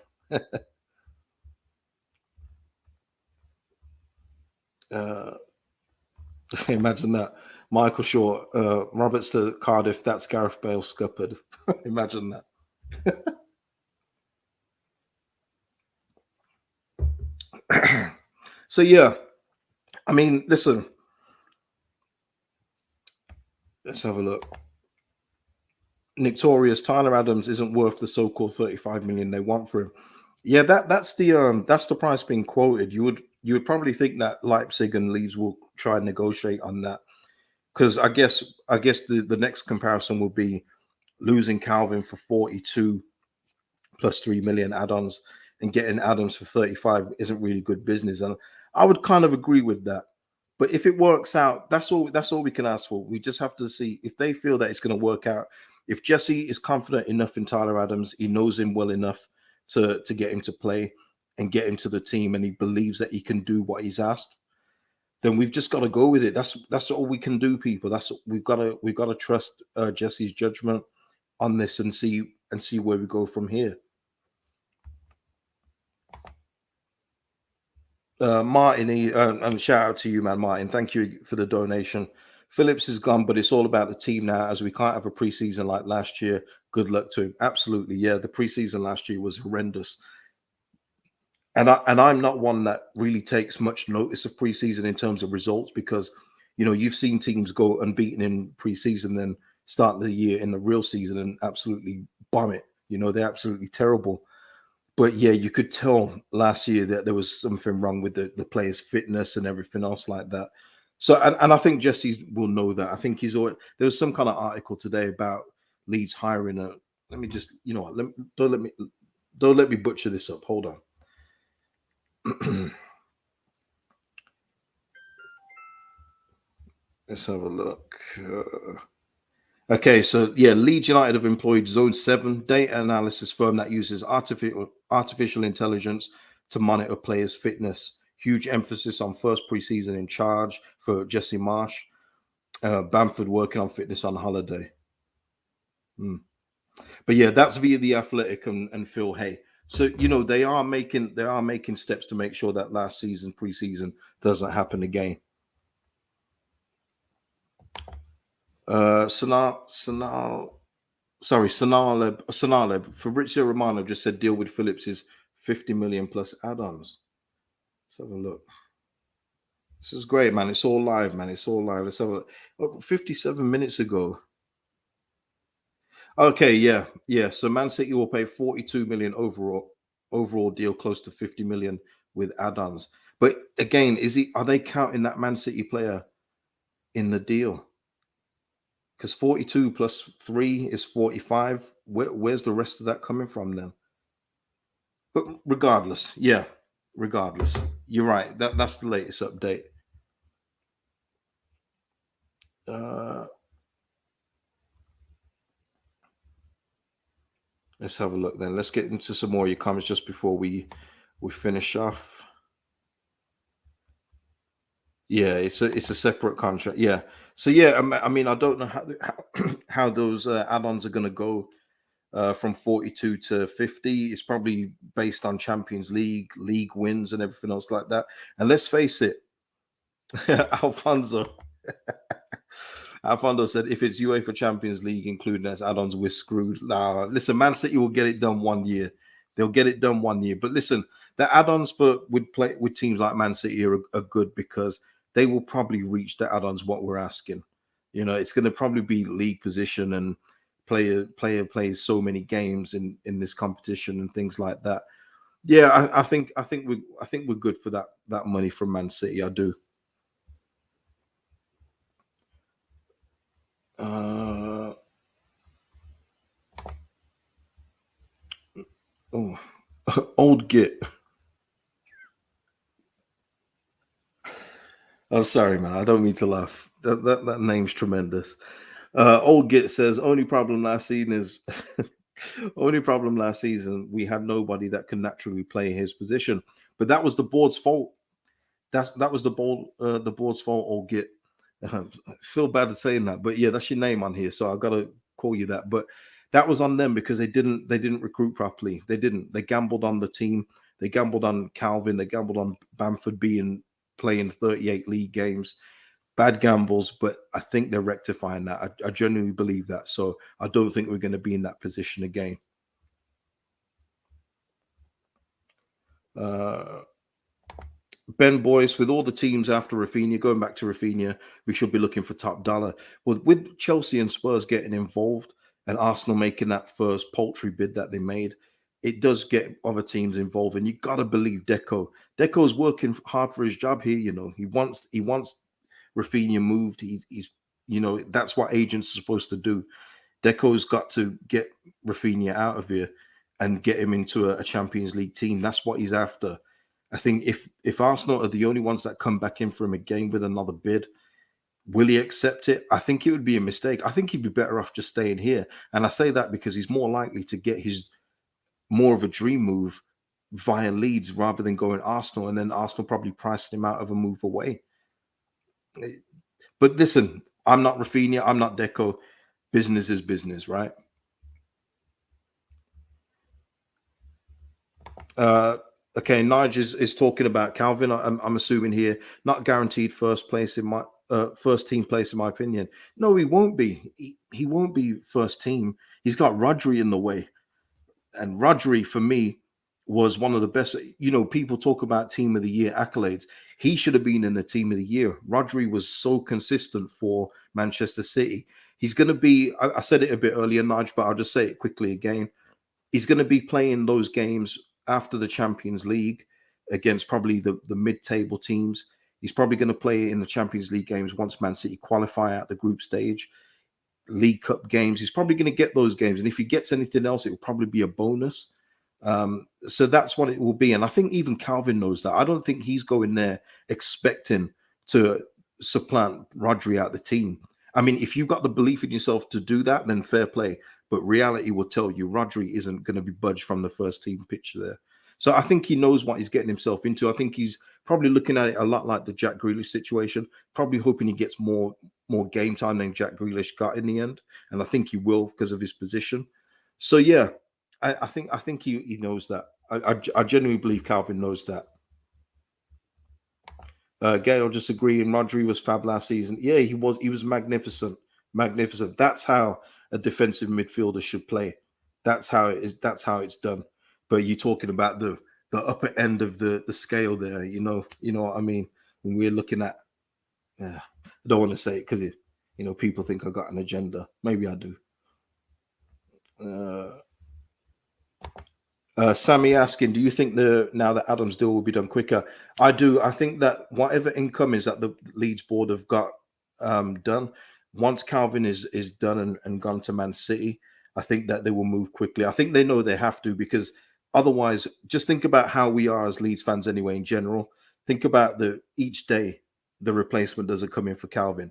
Imagine that. Michael Shaw, Roberts to Cardiff, that's Gareth Bale scuppered. Imagine that. So, yeah, I mean, listen, let's have a look. Victorious Tyler Adams isn't worth the so-called 35 million they want for him. Yeah, that's the price being quoted. You would probably think that Leipzig and Leeds will try and negotiate on that, because I guess the next comparison will be losing Kalvin for 42 plus 3 million add-ons and getting Adams for 35 isn't really good business. And I would kind of agree with that. But if it works out, that's all we can ask for. We just have to see if they feel that it's going to work out. If Jesse is confident enough in Tyler Adams, he knows him well enough to get him to play and get him to the team, and he believes that he can do what he's asked, then we've just got to go with it. That's all we can do, people. We've got to trust Jesse's judgment on this and see where we go from here. Martin, and shout out to you, man, Martin. Thank you for the donation. Phillips is gone, but it's all about the team now, as we can't have a preseason like last year. Good luck to him. Absolutely, yeah. The preseason last year was horrendous, and I'm not one that really takes much notice of preseason in terms of results, because you've seen teams go unbeaten in preseason, then start the year in the real season and absolutely bomb it. They're absolutely terrible. But yeah, you could tell last year that there was something wrong with the players' fitness and everything else like that. So, and I think Jesse will know that. I think he's already, there was some kind of article today about Leeds hiring a. Let me just, what? Don't let me butcher this up. Hold on. Let's have a look. Okay, so yeah, Leeds United have employed Zone 7 data analysis firm that uses artificial intelligence to monitor players' fitness. Huge emphasis on first preseason in charge for Jesse Marsh. Bamford working on fitness on holiday. But yeah, that's via the Athletic and Phil Hay. So they are making steps to make sure that last season preseason doesn't happen again. Sanaleb, Fabrizio Romano just said deal with Phillips is 50 million plus add-ons. Let's have a look. This is great, man. It's all live, man. It's all live. Let's have a look. 57 minutes ago. Okay, yeah. So Man City will pay 42 million overall deal, close to 50 million with add-ons. But again, are they counting that Man City player in the deal? Because 42 plus 3 is 45. Where's the rest of that coming from then? But regardless, you're right. That's the latest update. Let's have a look then. Let's get into some more of your comments just before we finish off. Yeah, it's a separate contract. Yeah. So yeah, I mean, I don't know how those add-ons are going to go from 42 to 50. It's probably based on Champions League wins and everything else like that. And let's face it, Alfonso said if it's UEFA Champions League including as add-ons, we're screwed. Nah, listen, Man City will get it done one year. They'll get it done one year. But listen, the add-ons with teams like Man City are good because they will probably reach the add-ons what we're asking. It's going to probably be league position and player plays so many games in this competition and things like that. Yeah, I think we're good for that money from Man City. I do. Oh, old Git. I'm sorry, man. I don't mean to laugh. That name's tremendous. Old Git says only problem last season is only problem last season we had nobody that can naturally play his position, but that was the board's fault. That was the board's fault. Old Git. I feel bad at saying that, but yeah, that's your name on here, so I gotta call you that. But that was on them because they didn't recruit properly. They didn't. They gambled on the team. They gambled on Kalvin. They gambled on Bamford being playing 38 league games. Bad gambles, but I think they're rectifying that. I genuinely believe that. So I don't think we're going to be in that position again. Uh, Ben Boyce, with all the teams after Rafinha, going back to Rafinha, we should be looking for top dollar. Well, with Chelsea and Spurs getting involved and Arsenal making that first paltry bid that they made, it does get other teams involved. And you got to believe Deco. Deco's working hard for his job here. He wants Rafinha moved. He's that's what agents are supposed to do. Deco's got to get Rafinha out of here and get him into a Champions League team. That's what he's after. I think if Arsenal are the only ones that come back in for him again with another bid, will he accept it? I think it would be a mistake. I think he'd be better off just staying here. And I say that because he's more likely to get his more of a dream move via Leeds rather than going Arsenal, and then Arsenal probably priced him out of a move away. But listen, I'm not Rafinha, I'm not Deco. Business is business, right? Uh, okay, Nigel is talking about Kalvin. I'm assuming here, not guaranteed first place in my first team place in my opinion. No, he won't be. He won't be first team. He's got Rodri in the way, and Rodri for me was one of the best. People talk about team of the year accolades. He should have been in the team of the year. Rodri was so consistent for Manchester City. He's going to be. I said it a bit earlier, Nigel, but I'll just say it quickly again. He's going to be playing those games after the Champions League against probably the mid-table teams. He's probably going to play in the Champions League games once Man City qualify at the group stage. League Cup games, he's probably going to get those games. And if he gets anything else, it will probably be a bonus. So that's what it will be. And I think even Kalvin knows that. I don't think he's going there expecting to supplant Rodri out the team. I mean, if you've got the belief in yourself to do that, then fair play. But reality will tell you Rodri isn't going to be budged from the first team picture there. So I think he knows what he's getting himself into. I think he's probably looking at it a lot like the Jack Grealish situation, probably hoping he gets more game time than Jack Grealish got in the end. And I think he will because of his position. So yeah, I think he knows that. I genuinely believe Kalvin knows that. Gail just agreeing. Rodri was fab last season. Yeah, he was. He was magnificent, magnificent. That's how a defensive midfielder should play. That's how it is. That's how it's done. But you're talking about the upper end of the scale there. You know what I mean. When we're looking at, yeah, I don't want to say it because people think I got an agenda. Maybe I do. Sammy asking, do you think now that Adams deal will be done quicker? I do. I think that whatever income is that the Leeds board have got done, once Kalvin is done and gone to Man City, I think that they will move quickly. I think they know they have to because otherwise, just think about how we are as Leeds fans anyway. In general, think about each day the replacement doesn't come in for Kalvin.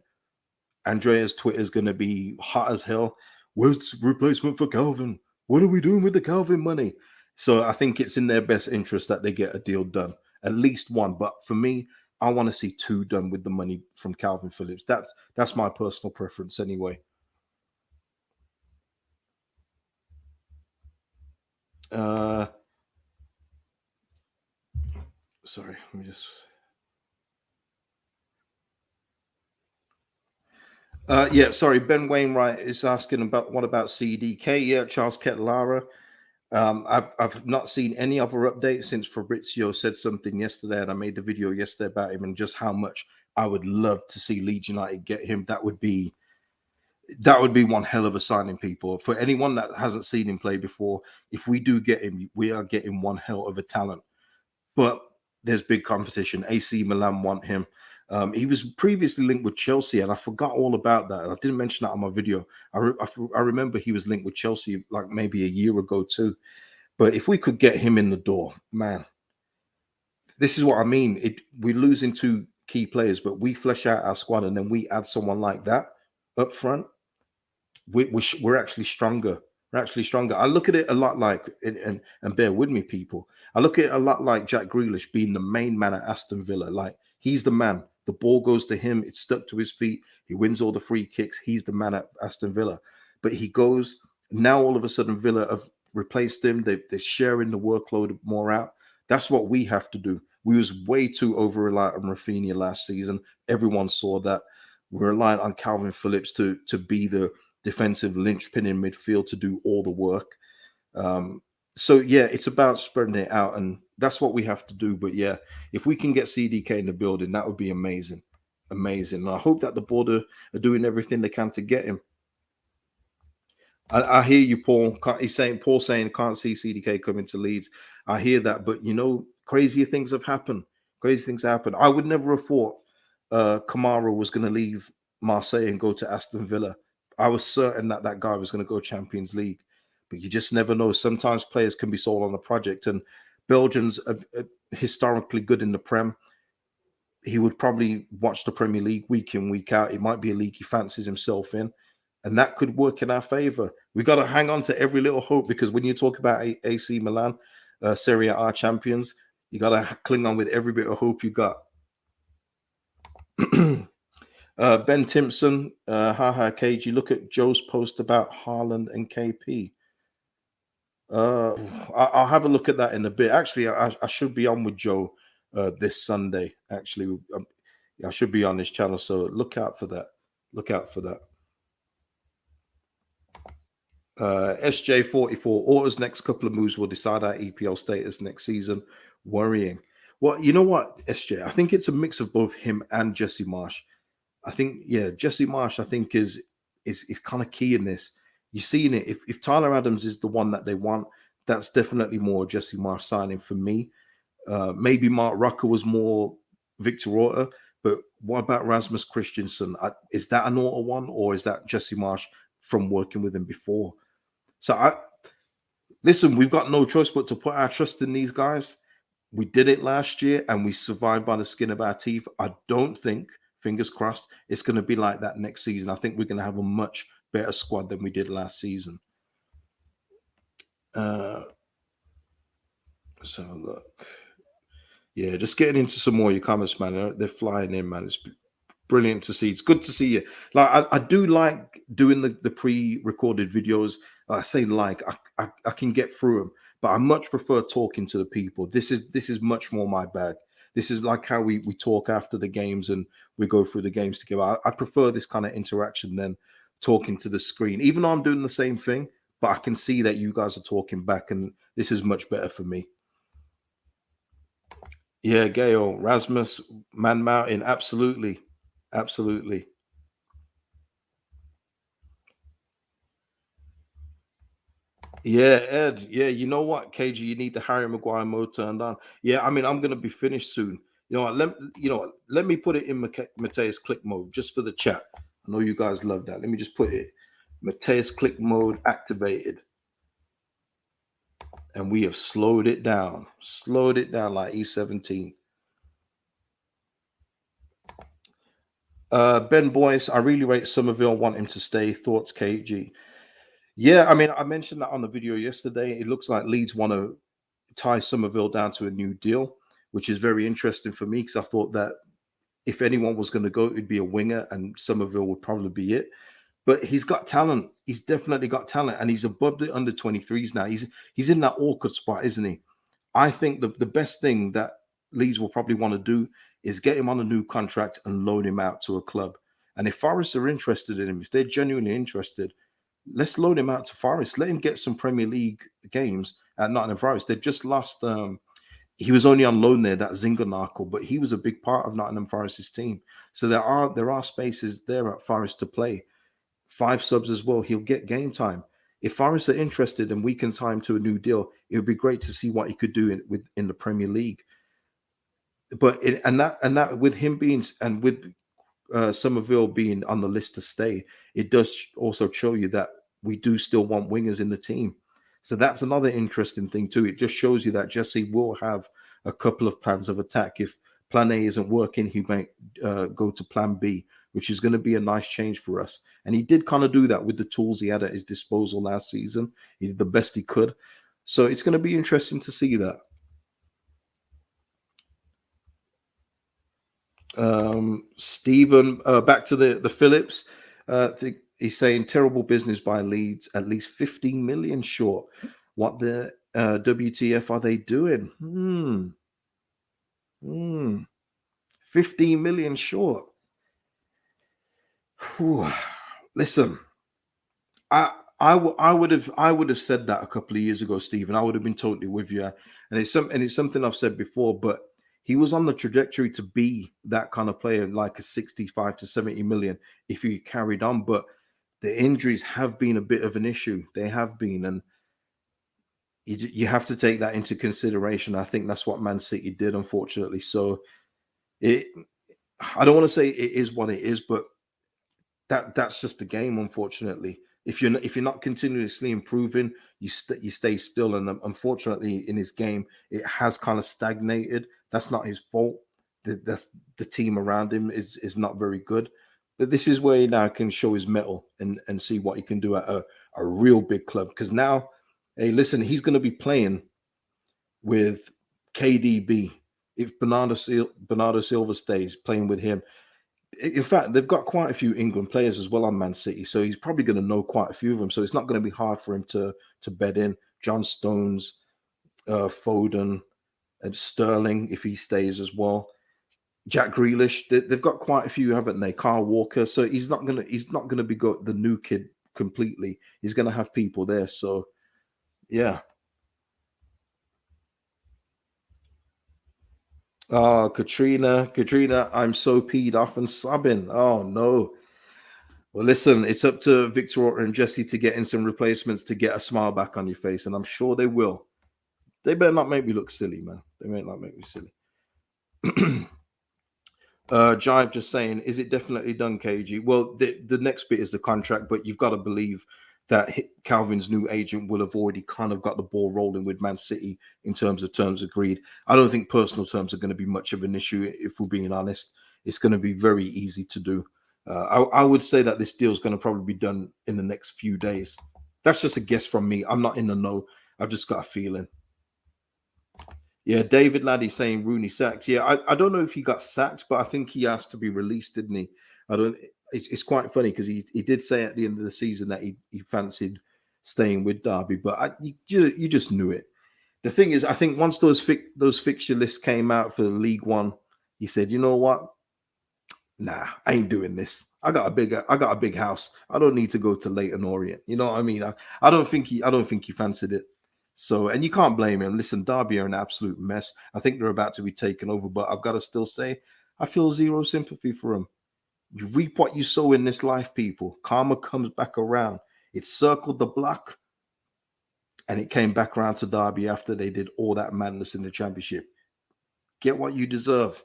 Andrea's Twitter is going to be hot as hell. Where's replacement for Kalvin? What are we doing with the Kalvin money? So I think it's in their best interest that they get a deal done, at least one. But for me, I want to see two done with the money from Kalvin Phillips. That's my personal preference anyway. Sorry, let me just. Yeah, sorry. Ben Wainwright is asking about what about CDK? Yeah, Charles Kettelara. I've not seen any other updates since Fabrizio said something yesterday, and I made the video yesterday about him and just how much I would love to see Leeds United get him. That would be That would be one hell of a signing, people. For anyone that hasn't seen him play before, if we do get him, we are getting one hell of a talent. But there's big competition. AC Milan want him. He was previously linked with Chelsea, and I forgot all about that. I didn't mention that on my video. I remember he was linked with Chelsea like maybe a year ago too. But if we could get him in the door, man, this is what I mean. We're losing two key players, but we flesh out our squad and then we add someone like that up front. We're actually stronger. We're actually stronger. I look at it a lot like, and bear with me, people. I look at it a lot like Jack Grealish being the main man at Aston Villa. Like he's the man. The ball goes to him. It's stuck to his feet. He wins all the free kicks. He's the man at Aston Villa. But he goes now. All of a sudden, Villa have replaced him. They're sharing the workload more out. That's what we have to do. We was way too over reliant on Rafinha last season. Everyone saw that. We're reliant on Kalvin Phillips to be the defensive linchpin in midfield to do all the work. So yeah, it's about spreading it out, and that's what we have to do. But yeah, if we can get CDK in the building, that would be amazing, amazing. And I hope that the board are doing everything they can to get him. I hear you, Paul. He's saying Paul saying can't see CDK coming to Leeds. I hear that, but you know, crazier things have happened. Crazy things happen. I would never have thought Kamara was going to leave Marseille and go to Aston Villa. I was certain that that guy was going to go Champions League, but you just never know. Sometimes players can be sold on a project, and Belgians are historically good in the Prem. He would probably watch the Premier League week in, week out. It might be a league he fancies himself in, and that could work in our favor. We got to hang on to every little hope, because when you talk about AC Milan, Serie A champions, you got to cling on with every bit of hope you got. Ben Timpson, haha, KG, look at Joe's post about Haaland and KP. I'll have a look at that in a bit. Actually, I should be on with Joe this Sunday. Actually, I should be on his channel, so look out for that. Look out for that. SJ44, Orta's next couple of moves will decide our EPL status next season. Worrying. Well, you know what, SJ? I think it's a mix of both him and Jesse Marsh. I think, yeah, Jesse Marsh, I think is kind of key in this. You're seeing it. If Tyler Adams is the one that they want, that's definitely more Jesse Marsh signing for me. Maybe Mark Rucker was more Victor Orta, but what about Rasmus Christensen? Is that an Orta one, or is that Jesse Marsh from working with him before? So listen, we've got no choice but to put our trust in these guys. We did it last year and we survived by the skin of our teeth. I don't think, fingers crossed, it's going to be like that next season. I think we're going to have a much better squad than we did last season. So look. Yeah, just getting into some more of your comments, man. They're flying in, man. It's brilliant to see. It's good to see you. Like I do like doing the pre-recorded videos. I say like I can get through them, but I much prefer talking to the people. This is much more my bag. This is like how we talk after the games and we go through the games together. I prefer this kind of interaction than talking to the screen. Even though I'm doing the same thing, but I can see that you guys are talking back, and this is much better for me. Yeah, Gail, Rasmus, Man Mountain, absolutely. Absolutely. Yeah, Ed. Yeah, you know what, KG, you need the Harry Maguire mode turned on. Yeah, I mean, I'm gonna be finished soon. You know what? Let me put it in Mateus click mode just for the chat. I know you guys love that. Let me just put it Mateus click mode activated, and we have slowed it down like E17. Ben Boyce, I really rate Somerville. Want him to stay. Thoughts, KG? Yeah, I mean, I mentioned that on the video yesterday. It looks like Leeds want to tie Somerville down to a new deal, which is very interesting for me, because I thought that if anyone was going to go, it'd be a winger, and Somerville would probably be it. But he's got talent. He's definitely got talent, and he's above the under 23s now. He's in that awkward spot, isn't he? I think the best thing that Leeds will probably want to do is get him on a new contract and loan him out to a club. And if Forest are interested in him, if they're genuinely interested, let's loan him out to Forest. Let him get some Premier League games at Nottingham Forest. They've just lost. He was only on loan there, that Zingernakel, but he was a big part of Nottingham Forest's team. So there are spaces there at Forest to play. 5 subs as well. He'll get game time. If Forest are interested and we can tie him to a new deal, it would be great to see what he could do in the Premier League. But and that with him being and with Somerville being on the list to stay, it does also show you that we do still want wingers in the team. So that's another interesting thing too. It just shows you that Jesse will have a couple of plans of attack. If plan A isn't working, he might go to plan B, which is going to be a nice change for us. And he did kind of do that with the tools he had at his disposal last season. He did the best he could. So it's going to be interesting to see that. Stephen, back to the Phillips. He's saying terrible business by Leeds, at least 15 million short. What the WTF are they doing? 15 million short. Whew. Listen, I would have said that a couple of years ago, Stephen. I would have been totally with you, and it's something I've said before, but he was on the trajectory to be that kind of player, like a 65 to 70 million if he carried on. But the injuries have been a bit of an issue. They have been, and you have to take that into consideration. I think that's what Man City did, unfortunately. So I don't want to say it is what it is, but that's just the game, unfortunately. If you're not continuously improving, you stay still. And unfortunately, in his game, it has kind of stagnated. That's not his fault. That's the team around him is not very good. But this is where he now can show his mettle and see what he can do at a real big club. Because now, hey, listen, he's going to be playing with KDB. If Bernardo Silva stays playing with him, in fact, they've got quite a few England players as well on Man City, so he's probably going to know quite a few of them. So it's not going to be hard for him to bed in. John Stones, Foden, and Sterling if he stays as well. Jack Grealish, they've got quite a few, haven't they? Kyle Walker, so he's not gonna be the new kid completely. He's gonna have people there. So yeah. Oh, Katrina, I'm so peed off and sobbing. Oh no. Well, listen, it's up to Victor Orta and Jesse to get in some replacements to get a smile back on your face, and I'm sure they will. They better not make me look silly, man. They may not make me silly. Jive just saying, is it definitely done, KG? Well, the next bit is the contract, but you've got to believe that Calvin's new agent will have already kind of got the ball rolling with Man City in terms of terms agreed. I don't think personal terms are going to be much of an issue, if we're being honest. It's going to be very easy to do. I would say that this deal is going to probably be done in the next few days. That's just a guess from me. I'm not in the know. I've just got a feeling. Yeah, David Laddie saying Rooney sacked. Yeah, I don't know if he got sacked, but I think he asked to be released, didn't he? I don't. It's quite funny because he did say at the end of the season that he fancied staying with Derby, but you just knew it. The thing is, I think once those fixture lists came out for the League One, he said, you know what? Nah, I ain't doing this. I got a big house. I don't need to go to Leighton Orient. You know what I mean? I don't think he fancied it. So, and you can't blame him. Listen, Derby are an absolute mess. I think they're about to be taken over, but I've got to still say, I feel zero sympathy for them. You reap what you sow in this life, people. Karma comes back around. It circled the block, and it came back around to Derby after they did all that madness in the championship. Get what you deserve.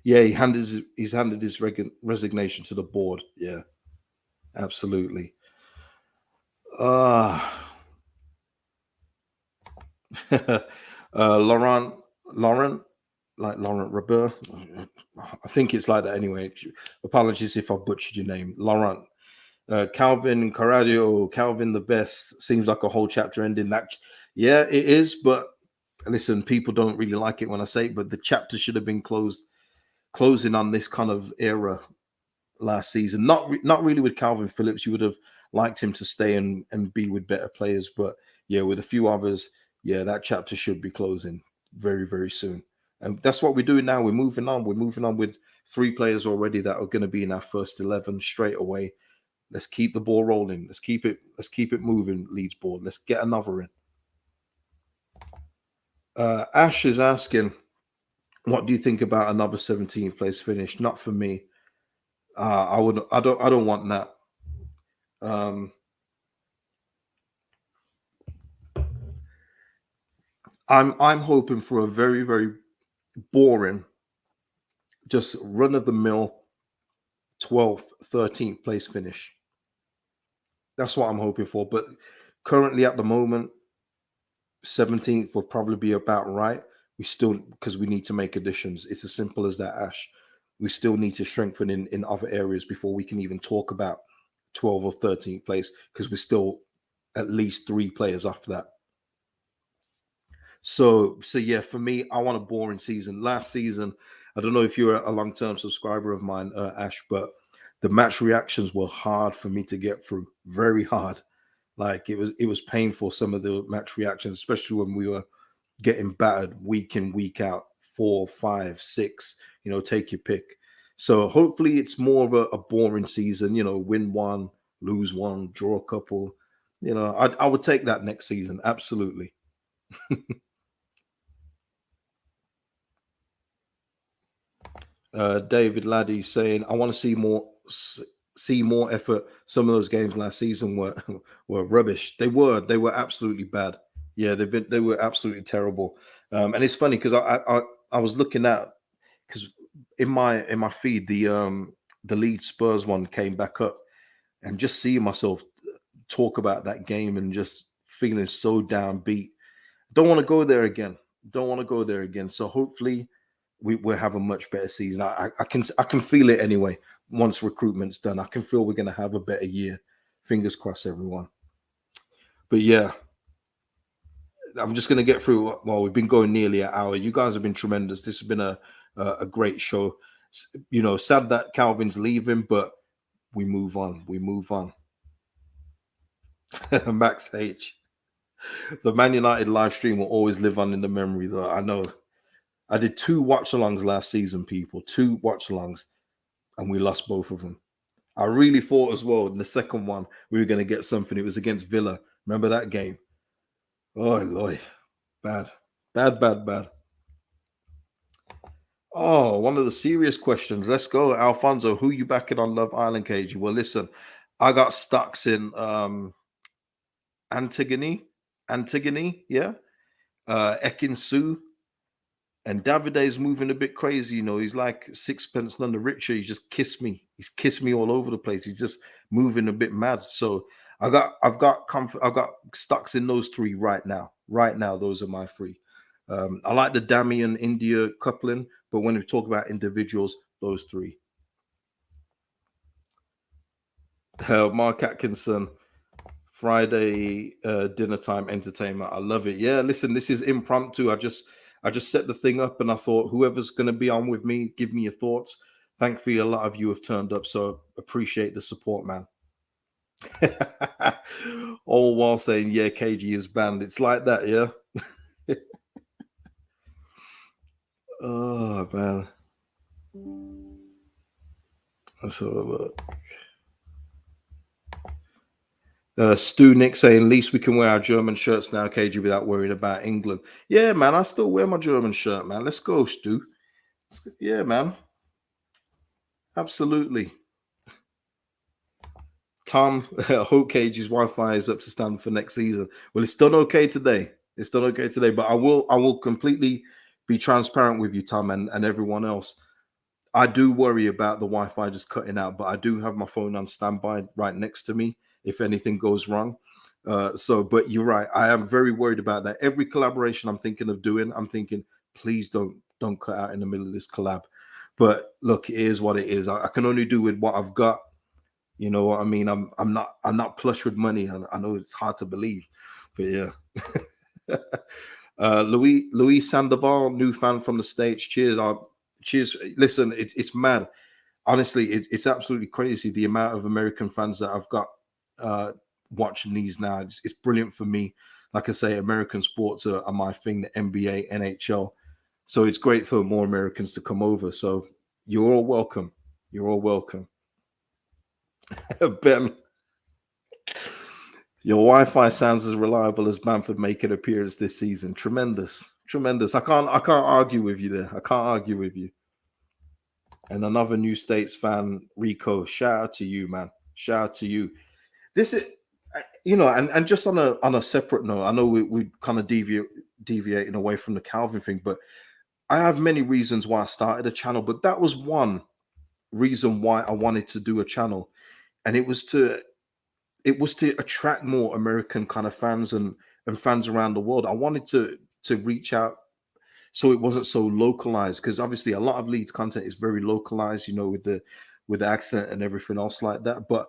Yeah, he's handed his resignation to the board. Yeah, absolutely. Laurent, like Laurent Robert. I think it's like that anyway. Apologies if I butchered your name, Laurent. Calvin Carradio, Calvin the best. Seems like a whole chapter ending. That, yeah, it is. But listen, people don't really like it when I say it, but the chapter should have been closing on this kind of era last season. Not really with Kalvin Phillips. You would have liked him to stay and be with better players, but yeah, with a few others, yeah, that chapter should be closing very, very soon. And that's what we're doing now. We're moving on. We're moving on with 3 players already that are going to be in our first 11 straight away. Let's keep the ball rolling. Let's keep it moving, Leeds board. Let's get another in. Ash is asking, what do you think about another 17th place finish? Not for me. I would. I don't want that. Um, I'm hoping for a very very boring, just run of the mill 12th, 13th place finish. That's what I'm hoping for. But currently at the moment, 17th will probably be about right. We still, because we need to make additions. It's as simple as that, Ash. We still need to strengthen in other areas before we can even talk about 12th or 13th place, because we're still at least three players after that. So yeah, for me, I want a boring season. Last season, I don't know if you're a long term subscriber of mine, Ash, but the match reactions were hard for me to get through. Very hard. Like it was painful. Some of the match reactions, especially when we were getting battered week in week out, 4, 5, 6. Take your pick. So hopefully it's more of a boring season. Win one, lose one, draw a couple. I would take that next season. Absolutely. David Laddie saying, "I want to see more effort. Some of those games last season were were rubbish. They were absolutely bad. Yeah, they were absolutely terrible. And it's funny because I was looking at, because in my feed the Leeds Spurs one came back up, and just seeing myself talk about that game and just feeling so downbeat. Don't want to go there again. Don't want to go there again. So hopefully we'll have a much better season. I can feel it anyway. Once recruitment's done, I can feel we're going to have a better year. Fingers crossed, everyone. But yeah, I'm just going to get through. Well, we've been going nearly an hour. You guys have been tremendous. This has been a great show. Sad that Calvin's leaving, but we move on. We move on. Max H. The Man United live stream will always live on in the memory, though. I know. I did two watch alongs last season, people. Two watch alongs, and we lost both of them. I really thought as well in the second one we were going to get something. It was against Villa. Remember that game? Oh, Lord. Bad. Bad, bad, bad. Oh, one of the serious questions. Let's go. Alfonso, who you backing on Love Island, KG? Well, listen, I got stocks in Antigone. Antigone, yeah. Ekin Su. And Davide's moving a bit crazy, He's like sixpence none the richer. He just kissed me. He's kissed me all over the place. He's just moving a bit mad. So I've got stocks in those three right now. Right now, those are my three. I like the Damian India coupling, but when we talk about individuals, those three. Mark Atkinson, Friday dinner time entertainment. I love it. Yeah, listen, this is impromptu. I just set the thing up and I thought whoever's going to be on with me, give me your thoughts. Thankfully, a lot of you have turned up, so appreciate the support, man. All while saying, yeah, KG is banned. It's like that, yeah. Oh man. Let's have a look. Stu Nick saying, at least we can wear our German shirts now, KG, without worrying about England. Yeah, man, I still wear my German shirt, man. Let's go, Stu. Yeah, man. Absolutely. Tom, hope Cage's Wi-Fi is up to stand for next season. Well, it's done okay today. It's done okay today, but I will completely be transparent with you, Tom, and everyone else. I do worry about the Wi-Fi just cutting out, but I do have my phone on standby right next to me if anything goes wrong. But you're right. I am very worried about that. Every collaboration I'm thinking of doing, I'm thinking, please don't cut out in the middle of this collab. But look, it is what it is. I can only do with what I've got. You know what I mean? I'm not plush with money. I know it's hard to believe, but yeah. Louis Sandoval, new fan from the States. Cheers. Cheers. Listen, it's mad. Honestly, it's absolutely crazy the amount of American fans that I've got watching these now. It's brilliant for me. Like I say, American sports are my thing, the NBA, NHL. So it's great for more Americans to come over. So you're all welcome. You're all welcome. Ben, your Wi-Fi sounds as reliable as Bamford making appearance this season. Tremendous, tremendous. I can't argue with you there. I can't argue with you. And another New States fan, Rico. Shout out to you, man. Shout out to you. This is, and just on a separate note, I know we kind of deviating away from the Calvin thing, but I have many reasons why I started a channel, but that was one reason why I wanted to do a channel, and it was to attract more American kind of fans and fans around the world. I wanted to reach out so it wasn't so localized, because obviously a lot of Leeds content is very localized, with the accent and everything else like that. But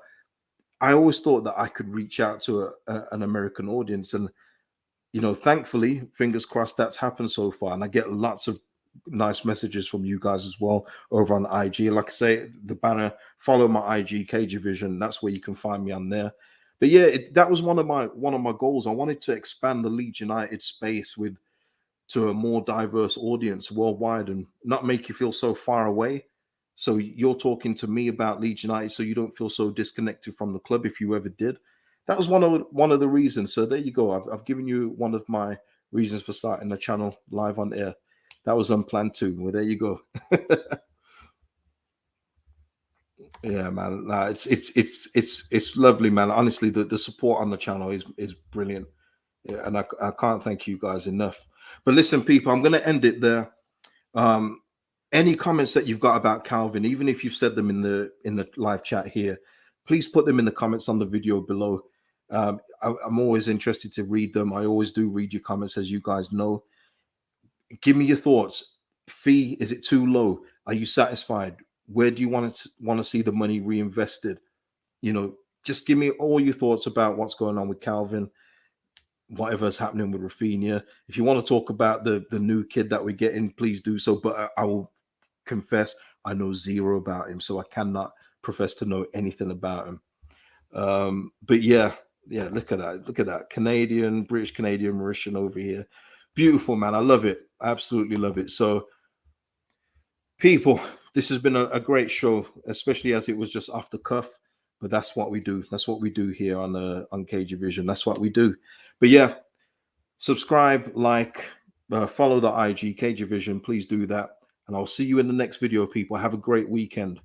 I always thought that I could reach out to an American audience, and thankfully, fingers crossed, that's happened so far. And I get lots of nice messages from you guys as well over on IG. Like I say, the banner, follow my IG Cage Vision. That's where you can find me on there. But yeah, that was one of my goals. I wanted to expand the Leeds United space to a more diverse audience worldwide and not make you feel so far away. So you're talking to me about Leeds United, so you don't feel so disconnected from the club if you ever did. That was one of the reasons. So there you go. I've given you one of my reasons for starting the channel live on air. That was unplanned too. Well, there you go. Yeah, man. Nah, it's lovely, man. Honestly, the support on the channel is brilliant. Yeah, and I can't thank you guys enough. But listen, people, I'm gonna end it there. Um, any comments that you've got about Calvin, even if you've said them in the live chat here, please put them in the comments on the video below. I'm always interested to read them. I always do read your comments, as you guys know. Give me your thoughts. Fee, is it too low? Are you satisfied? Where do you want to see the money reinvested? Just give me all your thoughts about what's going on with Calvin, whatever's happening with Rafinha. If you want to talk about the new kid that we're getting, please do so. But I will confess, I know zero about him, so I cannot profess to know anything about him. But yeah, look at that Canadian, British Canadian Mauritian over here. Beautiful, man. I love it. I absolutely love it. So, people, this has been a great show, especially as it was just off the cuff. But that's what we do. That's what we do here on Cage Vision. That's what we do. But yeah, subscribe, like, follow the IG Cage Vision. Please do that, and I'll see you in the next video, people. Have a great weekend.